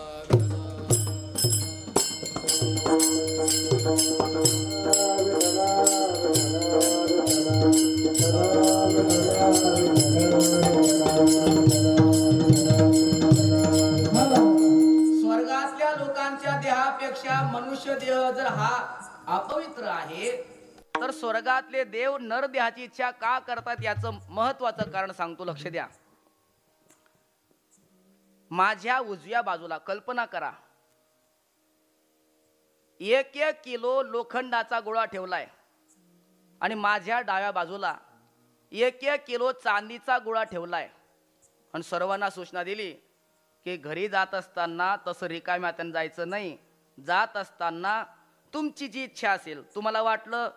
स्वर्गातल्या लोकांच्या देहापेक्षा मनुष्य देह जर हा अपवित्र आहे तर स्वर्गातले देव नरदेहाची इच्छा का करतात याचं महत्वाचं कारण सांगतो, लक्ष द्या. माझ्या उजव्या बाजूला कल्पना करा, 1 किलो लोखंडाचा गोळा ठेवलाय आणि माझ्या डाव्या बाजूला 1 किलो चांदीचा गोळा ठेवलाय. आणि सर्वांना सूचना दिली की घरी जात असताना तसं रिकाम्या हाताने जायचं नाही. जात असताना तुमची जी इच्छा असेल, तुम्हाला वाटलं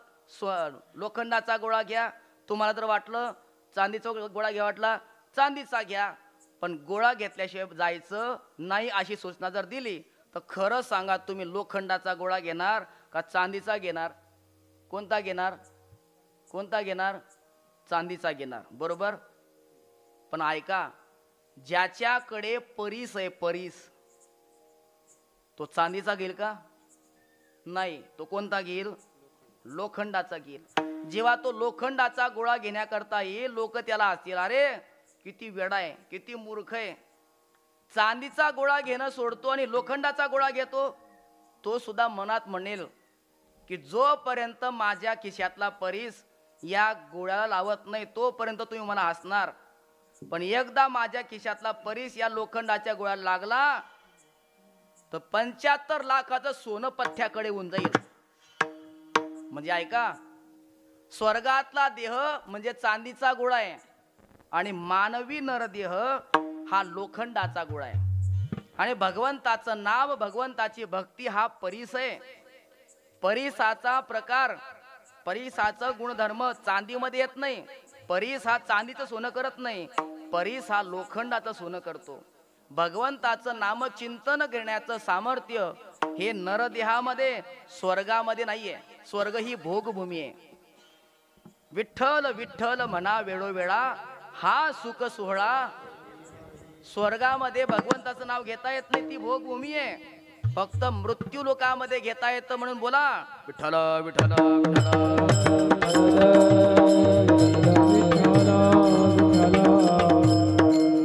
लोखंडाचा गोळा घ्या, तुम्हाला जर वाटलं चांदीचा गोळा घ्या, वाटला चांदीचा घ्या, पण गोळा घेतल्याशिवाय जायचं नाही अशी सूचना जर दिली तर खरं सांगा, तुम्ही लोखंडाचा गोळा घेणार का चांदीचा घेणार? कोणता घेणार? कोणता घेणार? चांदीचा घेणार. बरोबर. पण ऐका, ज्याच्याकडे परीस आहे परीस, तो चांदीचा घेईल का? नाही. तो कोणता घेईल? लोखंडाचा घेईल. जेव्हा तो लोखंडाचा गोळा घेण्याकरता येईल, लोक त्याला असतील, अरे किती वेडा आहे, किती मूर्ख आहे, चांदीचा गोळा घेणं सोडतो आणि लोखंडाचा गोळा घेतो. तो सुद्धा मनात म्हणेल की जोपर्यंत माझ्या खिशातला परीस या गोळ्याला लावत नाही तोपर्यंत तुम्ही मला हसणार, पण एकदा माझ्या खिशातला परीस या लोखंडाच्या गोळ्याला लागला तर 75 लाखाचं सोनं पथ्याकडे होऊन जाईल. म्हणजे ऐका, स्वर्गातला देह म्हणजे चांदीचा गोळा आहे आणि मानवी नरदेह हा लोखंडाचा गोळा आहे. आणि भगवंताचं नाव, भगवंताची भक्ती हा परीस आहे. परीसाचा प्रकार, परीसाचा गुणधर्म चांदीमध्ये येत नाही. परीस हा चांदीचं सोनं करत नाही, परीस हा लोखंडाचं सोनं करतो. भगवंताचं नामचिंतन करण्याचं सामर्थ्य हे नरदेहामध्ये, स्वर्गामध्ये नाहीये. स्वर्ग ही भोगभूमी आहे. विठ्ठल विठ्ठल म्हणा वेळोवेळा, हा सुख सोहळा. स्वर्गामध्ये भगवंताचं नाव घेता येत नाही, ती भोगभूमी आहे. फक्त मृत्यू लोकामध्ये घेता येतं, म्हणून बोला विठ्ठल विठ्ठल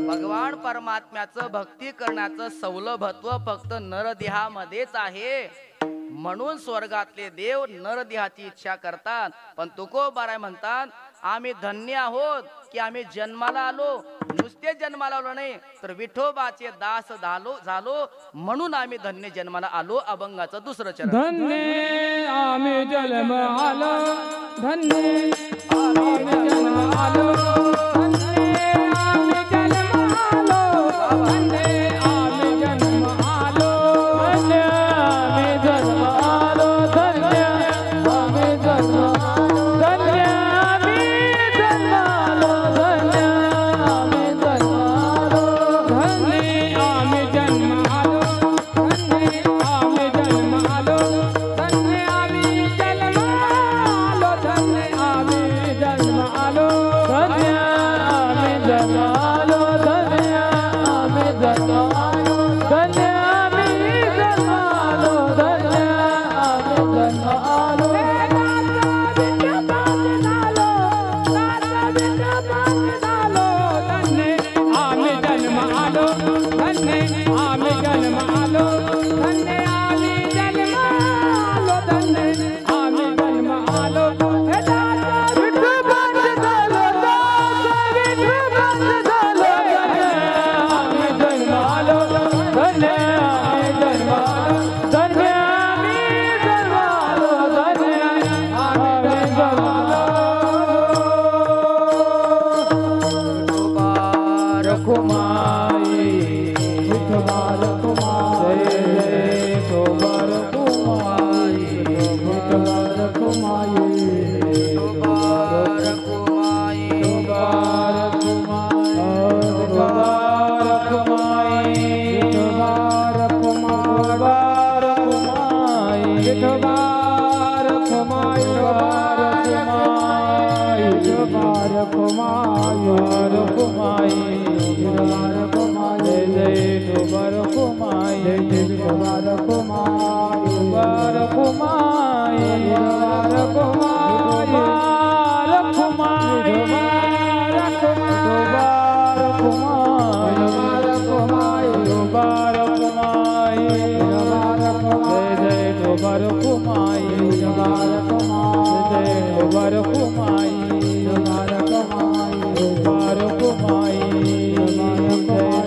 भगवान परमात्म्याचं भक्ती करण्याचं सौलभत्व फक्त नरदेहामध्येच आहे. म्हणून स्वर्गातले देव नरदेहाची इच्छा करतात. पण तुकोबाराय म्हणतात, आम्ही धन्य आहोत की आम्ही जन्माला आलो. नुसते जन्माला आलो नाही तर विठोबाचे दास झालो, म्हणून आम्ही धन्य जन्माला आलो. अभंगाचं दुसरं चरण. धन्य आम्ही जन्म आलो, धन्य आम्ही जन्म आलो, धन्य आम्ही जन्म आलो, धन्य आम्ही जन्म आलो, धन्य आम्ही जन्म आलो, धन्य आम्ही जन्म आलो, धन्य आम्ही जन्म आलो, धन्य आम्ही जन्म आलो, धन्य आम्ही जन्म आलो, धन्य आम्ही जन्म आलो, धन्य आम्ही जन्म आलो, धन्य आम्ही जन्म आलो, धन्य आम्ही जन्म आलो, धन्य आम्ही जन्म आलो, धन्य आम्ही जन्म आलो, धन्य आम्ही जन्म आलो. आम्ही जन्म आलो, धन्य आम्ही जन्म आलो, धन्य आम्ही जन्म आलो, धन्य आम्ही जन्म आलो. हे दाता विठोबाच झालो, दाता विठोबाच झालो, आम्ही जन्म आलो, धन्य आम्ही जन्म आलो, धन्य आम्ही जन्म आलो, धन्य आम्ही जन्म आलो. रखुमाई विठोबा रखुमाई, जय विठोबा रखुमाई, विठोबा रखुमाई, विठोबा रखुमाई, विठोबा रखुमाई, विठोबा रखुमाई, विठोबा रखुमाई, विठोबा रखुमाई, रखुमाई, जय विठोबा रखुमाई, जय विठोबा रखुमाई, रखुमाई, रखुमाई, रखुमाई, रखुमाई, रखुमाई, जय विठोबा रखुमाई, जय विठोबा रखुमाई, रखुमाई,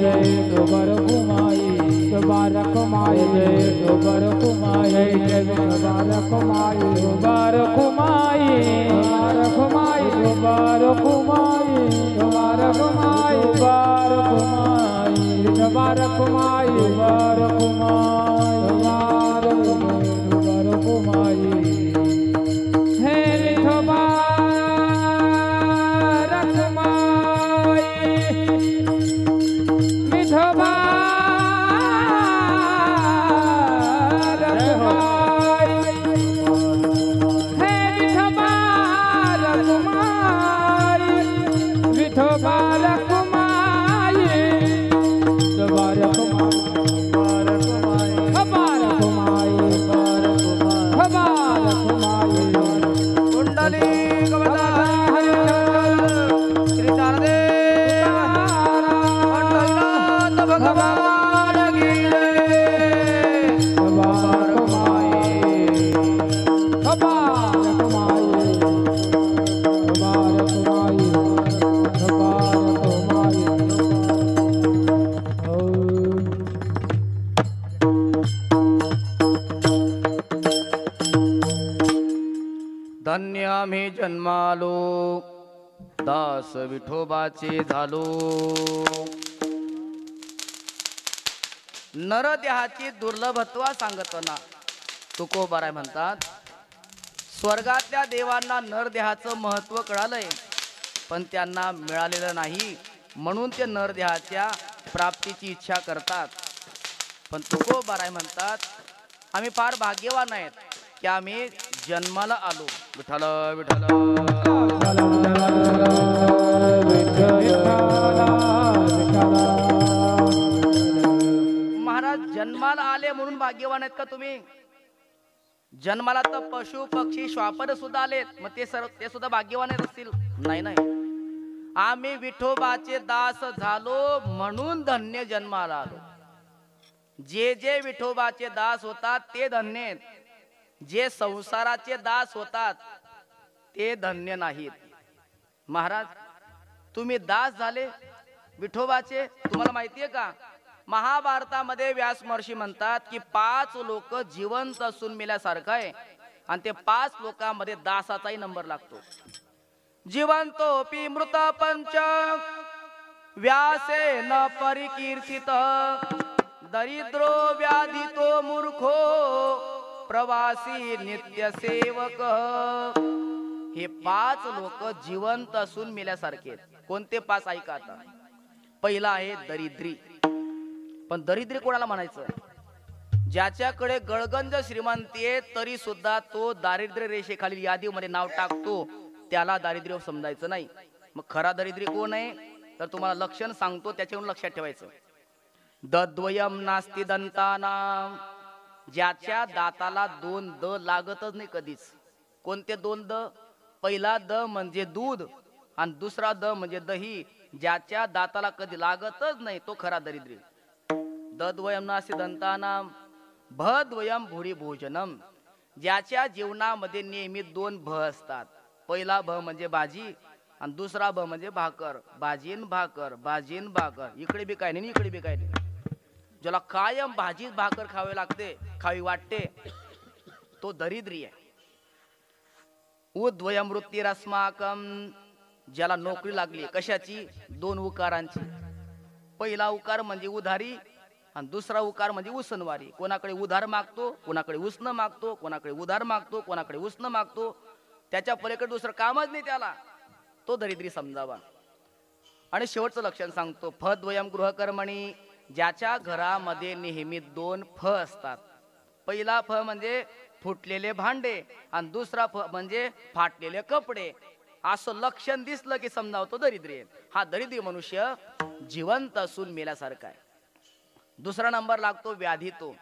जय विठोबा रखुमाई, रखुमाई, जय विठोबा रखुमाई, जय विठोबा रखुमाई, रखुमाई, रखुमाई, रखुमाई, रखुमाई, रखुमाई, रखुमाई, हे विठोबा रखुमाई, विठोबा रखुमाई, हे विठोबा रखुमाई, विठोबा रखुमाई, जन्मालो दास विठोबाचे झालो. नरदेहाची दुर्लभत्वा सांगताना तुकोबाराय म्हणतात, स्वर्गातल्या देवांना नरदेहाचं महत्व कळालंय, पण त्यांना मिळालेलं नाही, म्हणून ते नरदेहाच्या प्राप्तीची इच्छा करतात. पण तुकोबाराय म्हणतात, आम्ही फार भाग्यवान आहेत की आम्ही जन्माला आलो. विठ्ठल विठ्ठल महाराज, जन्माला आले म्हणून भाग्यवान आहेत का तुम्ही? जन्माला तर पशु पक्षी श्वापद सुद्धा आलेत, मग ते सुद्धा भाग्यवान असतील? नाही नाही, आम्ही विठोबाचे दास झालो म्हणून धन्य जन्माला आलो. जे जे विठोबाचे दास होतात ते धन्य आहेत, जे संसाराचे दास होतात ते धन्य नाहीत. महाराज, तुम्ही दास झाले विठोबाचे. तुम्हाला माहितीये का, महाभारतामध्ये व्यास महर्षी म्हणतात की 5 लोक जिवंत असून मेल्यासारखं आहे, आणि ते 5 लोकांमध्ये दासाचाही नंबर लागतो. जिवंतोपि मृत पंच व्यासेन परिकीर्तित, दरिद्रो व्याधितो मूर्खो प्रवासी नित्य सेवक. हे 5 लोक जिवंत असून मेल्यासारखे. कोणते 5 ऐका आता. पहिला आहे दरिद्री. पण दरिद्री कोणाला म्हणायचं? ज्याच्याकडे गळगंज श्रीमंती आहे तरी सुद्धा तो दारिद्र्य रेषेखालील यादीमध्ये नाव टाकतो, त्याला दारिद्र्य समजायचं नाही. मग खरा दरिद्री कोण आहे? तर तुम्हाला लक्षण सांगतो, त्याच्यावरून लक्षात ठेवायचं. दद्वयम नास्ति दंतानाम, ज्याच्या दाताला 2 द लागतच नाही कधीच. कोणते 2 द? पहिला द म्हणजे दूध आणि दुसरा द म्हणजे दही. ज्याच्या दाताला कधी लागतच नाही तो खरा दरिद्री. दद्वयम नास्ति दंतानाम भद्वयम भूरी भोजनम, ज्याच्या जीवनामध्ये नेहमी 2 भ असतात. पहिला भ म्हणजे भाजी आणि दुसरा भ म्हणजे भाकर. भाजीन भाकर, भाजीन भाकर, इकडे बी काय नाही इकडे बी काय नाही. ज्याला कायम भाजीच भाकर खावी लागते, खावी वाटते, तो दरिद्री आहे. उद्वयम वृत्तिरस्माकम, ज्याला नोकरी लागली कशाची? 2 उकारांची. पहिला उकार म्हणजे उधारी आणि दुसरा उकार म्हणजे उसनवारी. कोणाकडे उधार मागतो, कोणाकडे उसनं मागतो, कोणाकडे उधार मागतो, कोणाकडे उसनं मागतो. त्याच्या पलीकडे दुसरं कामच नाही त्याला, तो दरिद्री समजावा. आणि शेवटचं लक्षण सांगतो, फद्वयम गृहकर्मणी, ज्याच्या घरामध्ये नेहमी 2 फ असतात. पहिला फ म्हणजे फुटलेले भांडे आणि दुसरा फ म्हणजे फाटलेले कपडे. असं लक्षण दिसलं की समजावतो दरिद्री आहे. हा दरिद्री मनुष्य जिवंत असून मेल्यासारखा आहे. दुसरा नंबर लागतो व्याधी. तो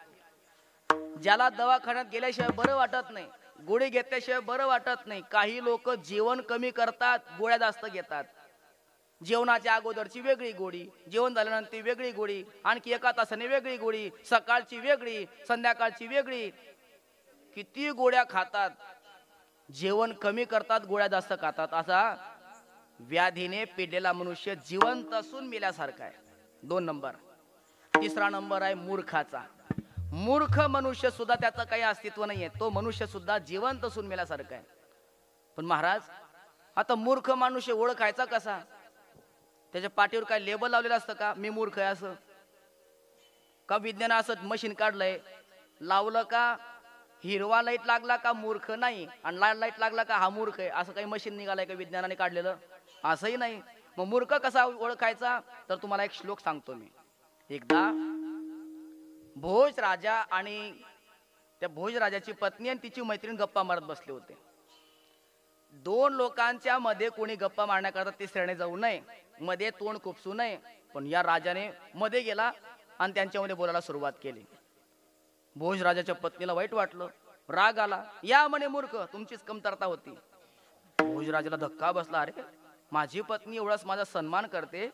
ज्याला दवाखान्यात गेल्याशिवाय बरं वाटत नाही, गोळी घेतल्याशिवाय बरं वाटत नाही. काही लोक जेवण कमी करतात, गोळ्या जास्त घेतात. जेवणाच्या अगोदरची वेगळी गोळी, जेवण झाल्यानंतर वेगळी गोळी, आणखी 1 तासाने वेगळी गोळी, सकाळची वेगळी, संध्याकाळची वेगळी. किती गोळ्या खातात. जेवण कमी करतात, गोळ्या जास्त खातात. असा व्याधीने पिडलेला मनुष्य जिवंत असून मेल्यासारखा आहे. 2 नंबर. तिसरा नंबर आहे मूर्खाचा. मूर्ख मनुष्य सुद्धा त्याचं काही अस्तित्व नाहीये, तो मनुष्य सुद्धा जिवंत असून मेल्यासारखा आहे. पण महाराज, आता मूर्ख मनुष्य ओळखायचा कसा? त्याच्या पाठीवर काय लेबल लावलेलं असतं का, मी मूर्ख आहे असं? का विज्ञान असं मशीन काढलंय, लावलं का हिरवा लाईट लागला का मूर्ख नाही, आणि लाल लाईट लागला का हा मूर्ख आहे, असं काही मशीन निघालंय का विज्ञानाने काढलेलं? असंही नाही. मग मूर्ख कसा ओळखायचा? तर तुम्हाला एक श्लोक सांगतो मी. एकदा भोज राजा आणि त्या भोज राजाची पत्नी आणि तिची मैत्रीण गप्पा मारत बसले होते. 2 लोकांच्या मध्ये कोणी गप्पा मारण्याकरता तिसऱ्याने जाऊ नये, मध्ये तोंड खुपसू नये. पण या राजाने मध्ये गेला आणि त्यांच्यामध्ये बोलायला सुरुवात केली. भोज राजाच्या पत्नीला वाईट वाटलं, राग आला. या म्हणे मूर्ख, तुमचीच कमतरता होती. भोज राजाला धक्का बसला. अरे, माझी पत्नी एवढाच माझा सन्मान करते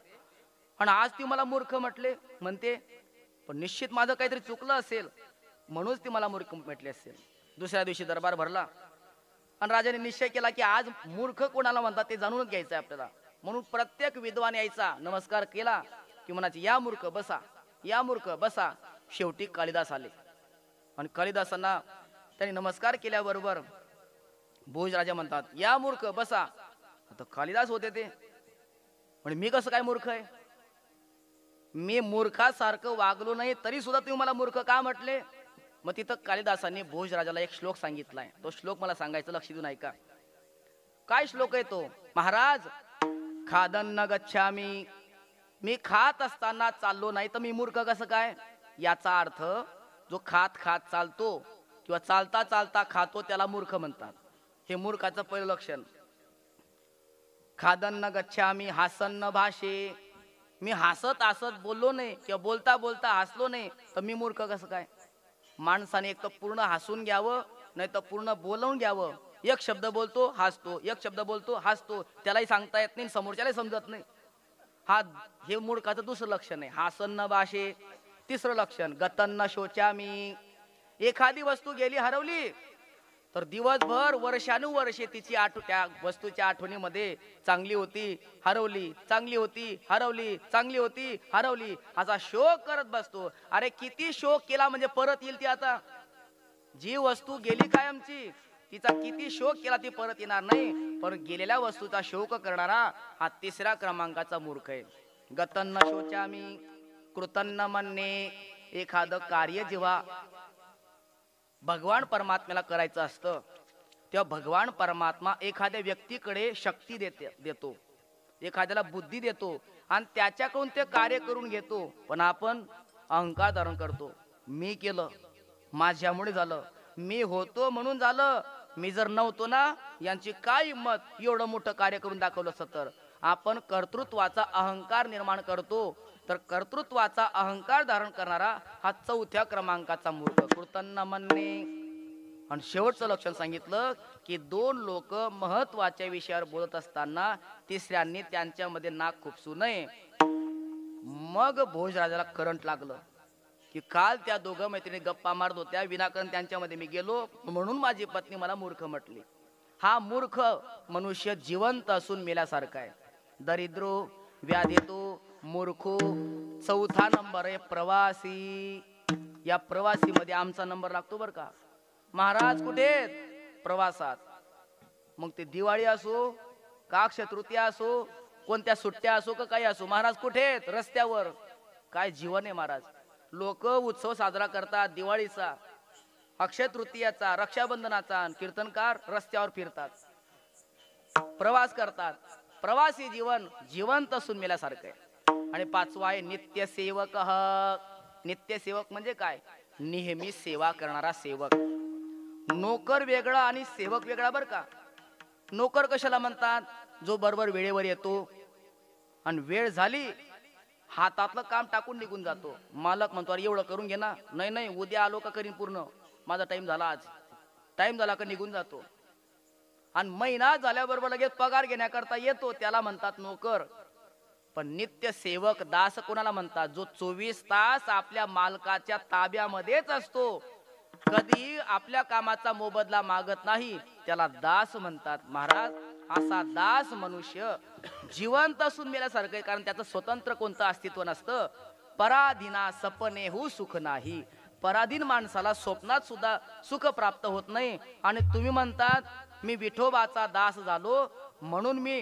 आणि आज ती मला मूर्ख म्हणते. पण निश्चित माझं काहीतरी चुकलं असेल म्हणूनच ती मला मूर्ख म्हटली असेल. दुसऱ्या दिवशी दरबार भरला आणि राजाने निश्चय केला की आज मूर्ख कोणाला म्हणतात ते जाणूनच घ्यायचं आपल्याला. म्हणून प्रत्येक विद्वान यायचा, नमस्कार केला की म्हणायचे, या मूर्ख बसा, या मूर्ख बसा. शेवटी कालिदास आले आणि कालिदासांना त्यांनी नमस्कार केल्याबरोबर भोजराजा म्हणतात या मूर्ख बसा. आता कालिदास होते ते म्हणजे मी कसं काय मूर्ख आहे? मी मूर्खासारखं वागलो नाही तरी सुद्धा तुम्ही मला मूर्ख का म्हटले? मग तिथं कालिदासांनी भोजराजाला एक श्लोक सांगितलाय. तो श्लोक मला सांगायचं, लक्ष देऊन ऐका. काय श्लोक आहे तो? महाराज, खादन्न गच्छामी, मी खात असताना चाललो नाही तर मी मूर्ख कसं काय? याचा अर्थ जो खात खात चालतो किंवा चालता चालता खातो त्याला मूर्ख म्हणतात. हे मूर्खाचं पहिलं लक्षण. खादन्न गच्छामी हासन्न भाषे, मी हसत हसत बोललो नाही किंवा बोलता बोलता हसलो नाही तर मी मूर्ख कसं काय? माणसाने एक तर पूर्ण हसून घ्यावं नाही तर पूर्ण बोलवून घ्यावं. एक शब्द बोलतो हसतो, एक शब्द बोलतो हसतो, त्यालाही सांगता येत नाही समोरच्यालाही समजत नाही. हे मूर्खाचं दुसरं लक्षण आहे. हासन्न भाषे. तिसरं लक्षण गतन्न शोचामी, एखादी वस्तू गेली हरवली तर दिवसभर वर्षानुवर्षे तिची त्या वस्तूच्या आठवणीमध्ये चांगली होती हरवली, चांगली होती हरवली, चांगली होती हरवली असा शोक करत बसतो. अरे किती शोक केला म्हणजे परत येईल ती? आता जी वस्तू गेली कायमची तिचा किती शोक केला ती परत येणार नाही. पण गेलेल्या वस्तूचा शोक करणारा हा तिसऱ्या क्रमांकाचा मूर्ख आहे. गतन्न शोचामी कृतन्न म्हणणे, एखादं कार्य जेव्हा भगवान परमात्म्याला करायचं असतं तेव्हा भगवान परमात्मा एखाद्या व्यक्तीकडे शक्ती देतो, एखाद्याला बुद्धी देतो आणि त्याच्याकडून ते कार्य करून घेतो. पण आपण अहंकार धारण करतो. मी केलं, माझ्यामुळे झालं, मी होतो म्हणून झालं, मी जर नव्हतो ना यांची काय हिंमत एवढं मोठं कार्य करून दाखवलं असतं. तर आपण कर्तृत्वाचा अहंकार निर्माण करतो. तर कर्तृत्वाचा अहंकार धारण करणारा हा चौथ्या क्रमांकाचा मूर्ख. कृतन्न म्हणणे. आणि शेवटचं लक्षण सांगितलं की दोन लोक महत्वाच्या विषयावर बोलत असताना तिसऱ्यांनी त्यांच्यामध्ये नाक खुपसू नये. मग भोजराजाला करंट लागलं की काल त्या दोघं मैत्रिणी गप्पा मारत होत्या विनाकारण त्यांच्यामध्ये मी गेलो म्हणून माझी पत्नी मला मूर्ख म्हटली. हा मूर्ख मनुष्य जिवंत असून मेल्यासारखा आहे. दरिद्रो व्याधितो मूर्खो. चौथा नंबर आहे प्रवासी. या प्रवासी मध्ये आमचा नंबर लागतो बर का. महाराज कुठे आहेत? प्रवासात. मग ते दिवाळी असो का अक्षय तृतीया असो, कोणत्या सुट्ट्या असो का काही असो, महाराज कुठे आहेत? रस्त्यावर. काय जीवन आहे महाराज. लोक उत्सव साजरा करतात दिवाळीचा, अक्षय तृतीयाचा, रक्षाबंधनाचा. कीर्तनकार रस्त्यावर फिरतात, प्रवास करतात. प्रवासी जीवन जिवंत असून मेल्यासारखं आहे. आणि पाचवा आहे नित्यसेवक. नित्यसेवक म्हणजे काय? नेहमी सेवा करणारा सेवक. नोकर वेगळा आणि सेवक वेगळा बर का. नोकर कशाला म्हणतात? जो बरोबर वेळेवर येतो आणि वेळ झाली हातातलं काम टाकून निघून जातो. मालक म्हणतो अरे एवढं करून घे ना. नाही नाही उद्या आलो का करीन पूर्ण, माझा टाइम झाला, आज टाइम झाला का निघून जातो. आणि महिना झाल्याबरोबर लगेच पगार घेण्याकरता येतो, त्याला म्हणतात नोकर. पण नित्य सेवक दास कोणाला म्हणतात? जो 24 तास आपल्या मालकाच्या ताब्यामध्येच असतो, कधी आपल्या कामाचा मोबदला मागत नाही, त्याला दास म्हणतात. महाराज असा दास मनुष्य जिवंत असून मेल्यासारखं आहे. कारण त्याचं स्वतंत्र कोणतं अस्तित्व नसतं. पराधीना सपने हु सुख नाही. पराधीन माणसाला स्वप्नात सुद्धा सुख प्राप्त होत नाही. आणि तुम्ही म्हणतात मी विठोबाचा दास झालो म्हणून मी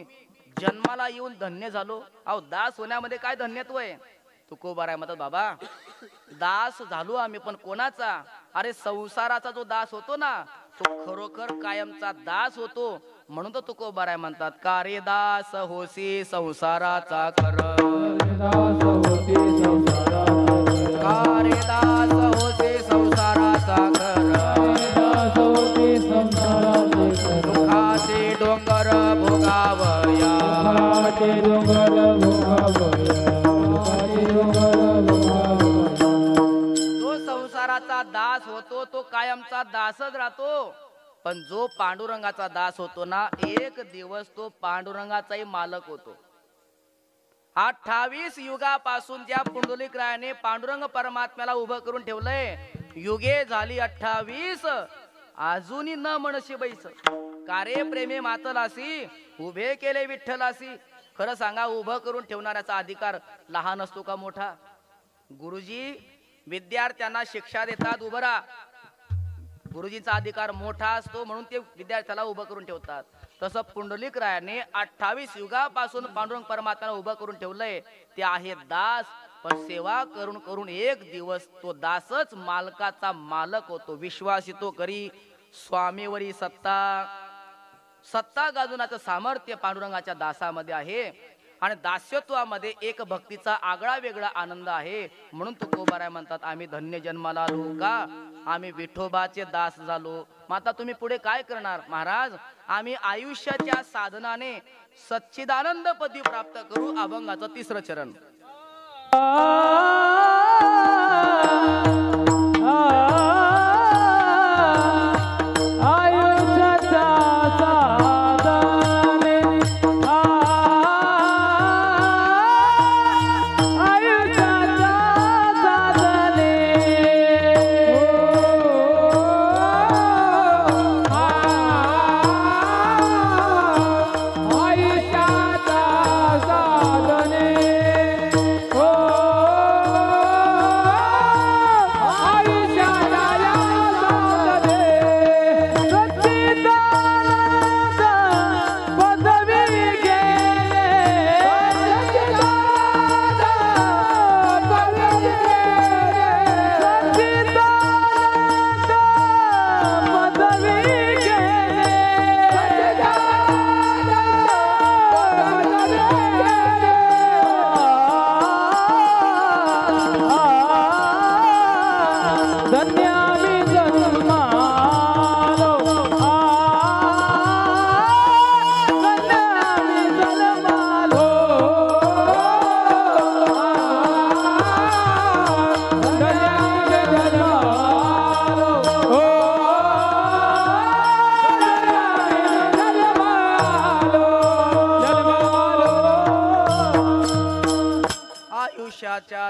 जन्माला येऊन धन्य झालो. अहो दास होण्यामध्ये काय धन्यत्व आहे? तुकोबाराय म्हणतात बाबा दास झालो आम्ही, पण कोणाचा? अरे संसाराचा जो दास होतो ना तो खरोखर कायमचा दास होतो. म्हणून तर तुकोबाराय म्हणतात का रे दास होसी संसाराचा कर. का रे दास होसी संसाराचा कर. दुःखाचे डोंगर भोगावया. जो संसाराचा दास होतो तो कायमचा दासच राहतो. पण जो पांडुरंगाचा दास होतो ना एक दिवस तो पांडुरंगाचाही मालक होतो. 28 युगापासून ज्या पुंडलिकरायाने पांडुरंग परमात्म्याला उभं करून ठेवलंय, युगे झाली 28 अजूनही न म्हणशी बैस. कारे प्रेमे मातलासी उभे केले विठ्ठलासी. खरं सांगा उभं करून ठेवणाऱ्याचा अधिकार लहान असतो का मोठा? गुरुजी विद्यार्थ्यांना शिक्षा देतात उभं राहा. गुरुजींचा अधिकार मोठा असतो म्हणून ते विद्यार्थ्याला उभं करून ठेवतात. तसं पुंडलिक रायाने 28 युगापासून पांडुरंग परमात्म्याला उभं करून ठेवलंय. ते आहे दास, पण सेवा करून करून एक दिवस तो दासच मालकाचा मालक होतो. विश्वास येतो करी स्वामीवरी सत्ता. सत्ता गाजवण्याचं सामर्थ्य पांडुरंगाच्या दासामध्ये आहे. आणि दास्यत्वामध्ये एक भक्तीचा आगळा वेगळा आनंद आहे. म्हणून तुकोबाराय म्हणतात आम्ही धन्य जन्माला आलो का, आम्ही विठोबाचे दास झालो. मग आता तुम्ही पुढे काय करणार महाराज? आम्ही आयुष्याच्या साधनाने सच्चिदानंद पदी प्राप्त करू. अभंगाचं 3रं चरण.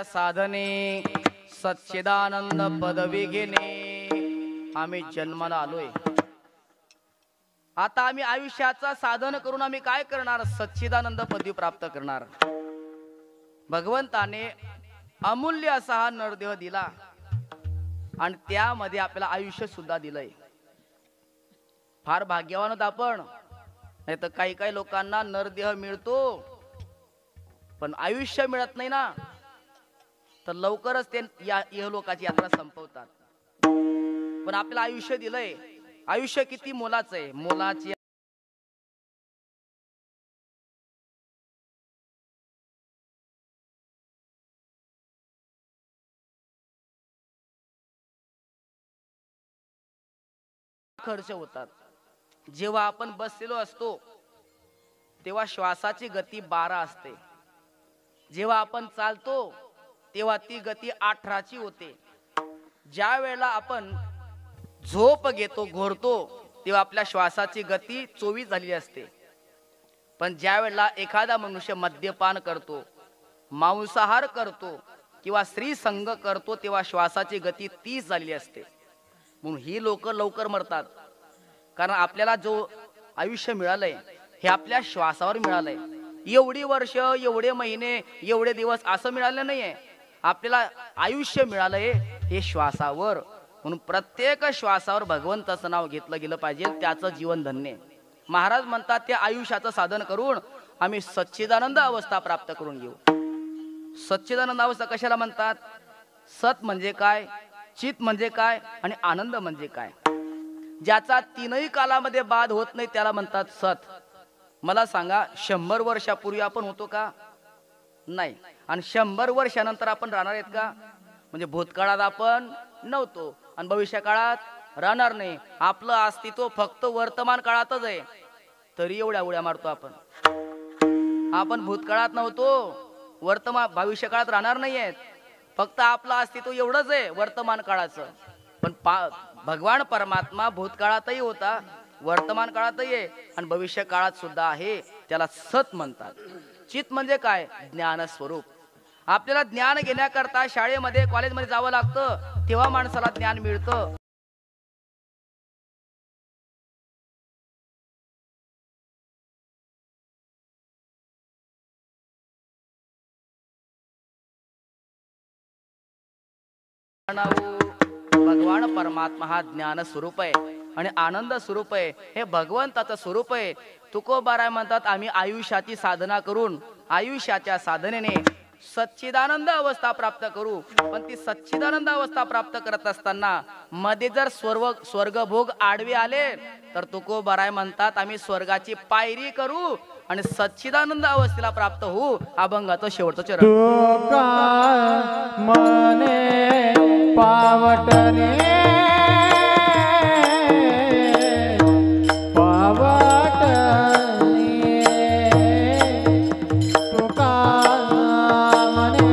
साधने सच्चिदानंद पदवी घेणे आम्ही जन्माला आलोय. आता आम्ही आयुष्याचा साधन करून आम्ही काय करणार? सच्चिदानंद पदवी प्राप्त करणार. भगवंताने अमूल्य असा हा नरदेह दिला आणि त्यामध्ये आपल्याला आयुष्य सुद्धा दिलंय. फार भाग्यवान आहोत आपण. नाही तर काही काही लोकांना नरदेह मिळतो पण आयुष्य मिळत नाही ना, तर लवकरच ते या इहलोकाची यात्रा संपवतात. पण आपल्याला आयुष्य दिलंय. आयुष्य किती मोलाचं आहे. मोलाची खर्च होतात. जेव्हा आपण बसलेलो असतो तेव्हा श्वासाची गती 12 असते. जेव्हा आपण चालतो तेव्हा ती गती 18ची होते. ज्या वेळेला आपण झोप घेतो, घोरतो, तेव्हा आपल्या श्वासाची गती 24 झालेली असते. पण ज्या वेळेला एखादा मनुष्य मद्यपान करतो, मांसाहार करतो किंवा स्त्री संग करतो तेव्हा श्वासाची गती 30 झालेली असते. म्हणून ही लोक लवकर मरतात. कारण आपल्याला जो आयुष्य मिळालंय हे आपल्या श्वासावर मिळालंय. एवढी वर्ष, एवढे महिने, एवढे दिवस असं मिळालं नाहीये. आपल्याला आयुष्य मिळालंय हे श्वासावर. म्हणून प्रत्येक श्वासावर भगवंताचं नाव घेतलं गेलं पाहिजे. त्याचं जीवन धन्य. महाराज म्हणतात त्या आयुष्याचं साधन करून आम्ही सच्चिदानंद अवस्था प्राप्त करून घेऊ. सच्चिदानंद अवस्था कशाला म्हणतात? सत म्हणजे काय, चित म्हणजे काय आणि आनंद म्हणजे काय? ज्याचा तीनही कालामध्ये बाध होत नाही त्याला म्हणतात सत. मला सांगा 100 वर्षापूर्वी आपण होतो का? नाही. आणि 100 वर्षानंतर आपण राहणार आहेत का? म्हणजे भूतकाळात आपण नव्हतो आणि भविष्य काळात राहणार नाही. आपलं अस्तित्व फक्त वर्तमान काळातच आहे. तरी एवढ्या उड्या मारतो आपण. आपण भूतकाळात नव्हतो, वर्तमान भविष्य काळात राहणार नाहीयेत. फक्त आपलं अस्तित्व एवढंच आहे वर्तमान काळाचं. पण भगवान परमात्मा भूतकाळातही होता, वर्तमान काळातही आहे आणि भविष्य काळात सुद्धा आहे. त्याला सत म्हणतात. चित म्हणजे काय? ज्ञान स्वरूप. आपल्याला ज्ञान घेण्याकरता शाळेमध्ये, कॉलेजमध्ये जावं लागतं, तेव्हा माणसाला ज्ञान मिळतं. भगवान परमात्मा हा ज्ञान स्वरूप आहे आणि आनंद स्वरूप आहे. हे भगवंताचं स्वरूप आहे. तुकोबाराय म्हणतात आम्ही आयुष्याची साधना करून आयुष्याच्या साधनेने सच्चिदानंद अवस्था प्राप्त करू. पण ती सच्चिदानंद अवस्था प्राप्त करत असताना मध्ये जर स्वर्गभोग आडवे आले तर तुकोबाराय म्हणतात आम्ही स्वर्गाची पायरी करू आणि सच्चिदानंद अवस्थेला प्राप्त होऊ. अभंगाचं शेवटचं चरण. तुका मने पावटने तुका मने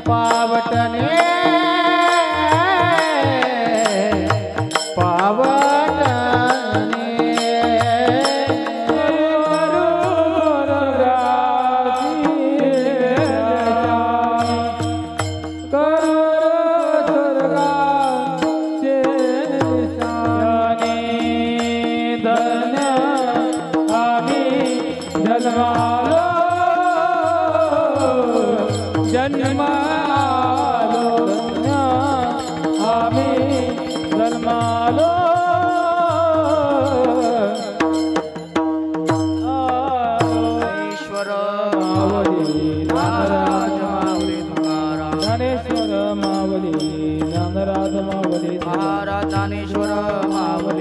पावटने महाराज ज्ञानेश्वर माऊली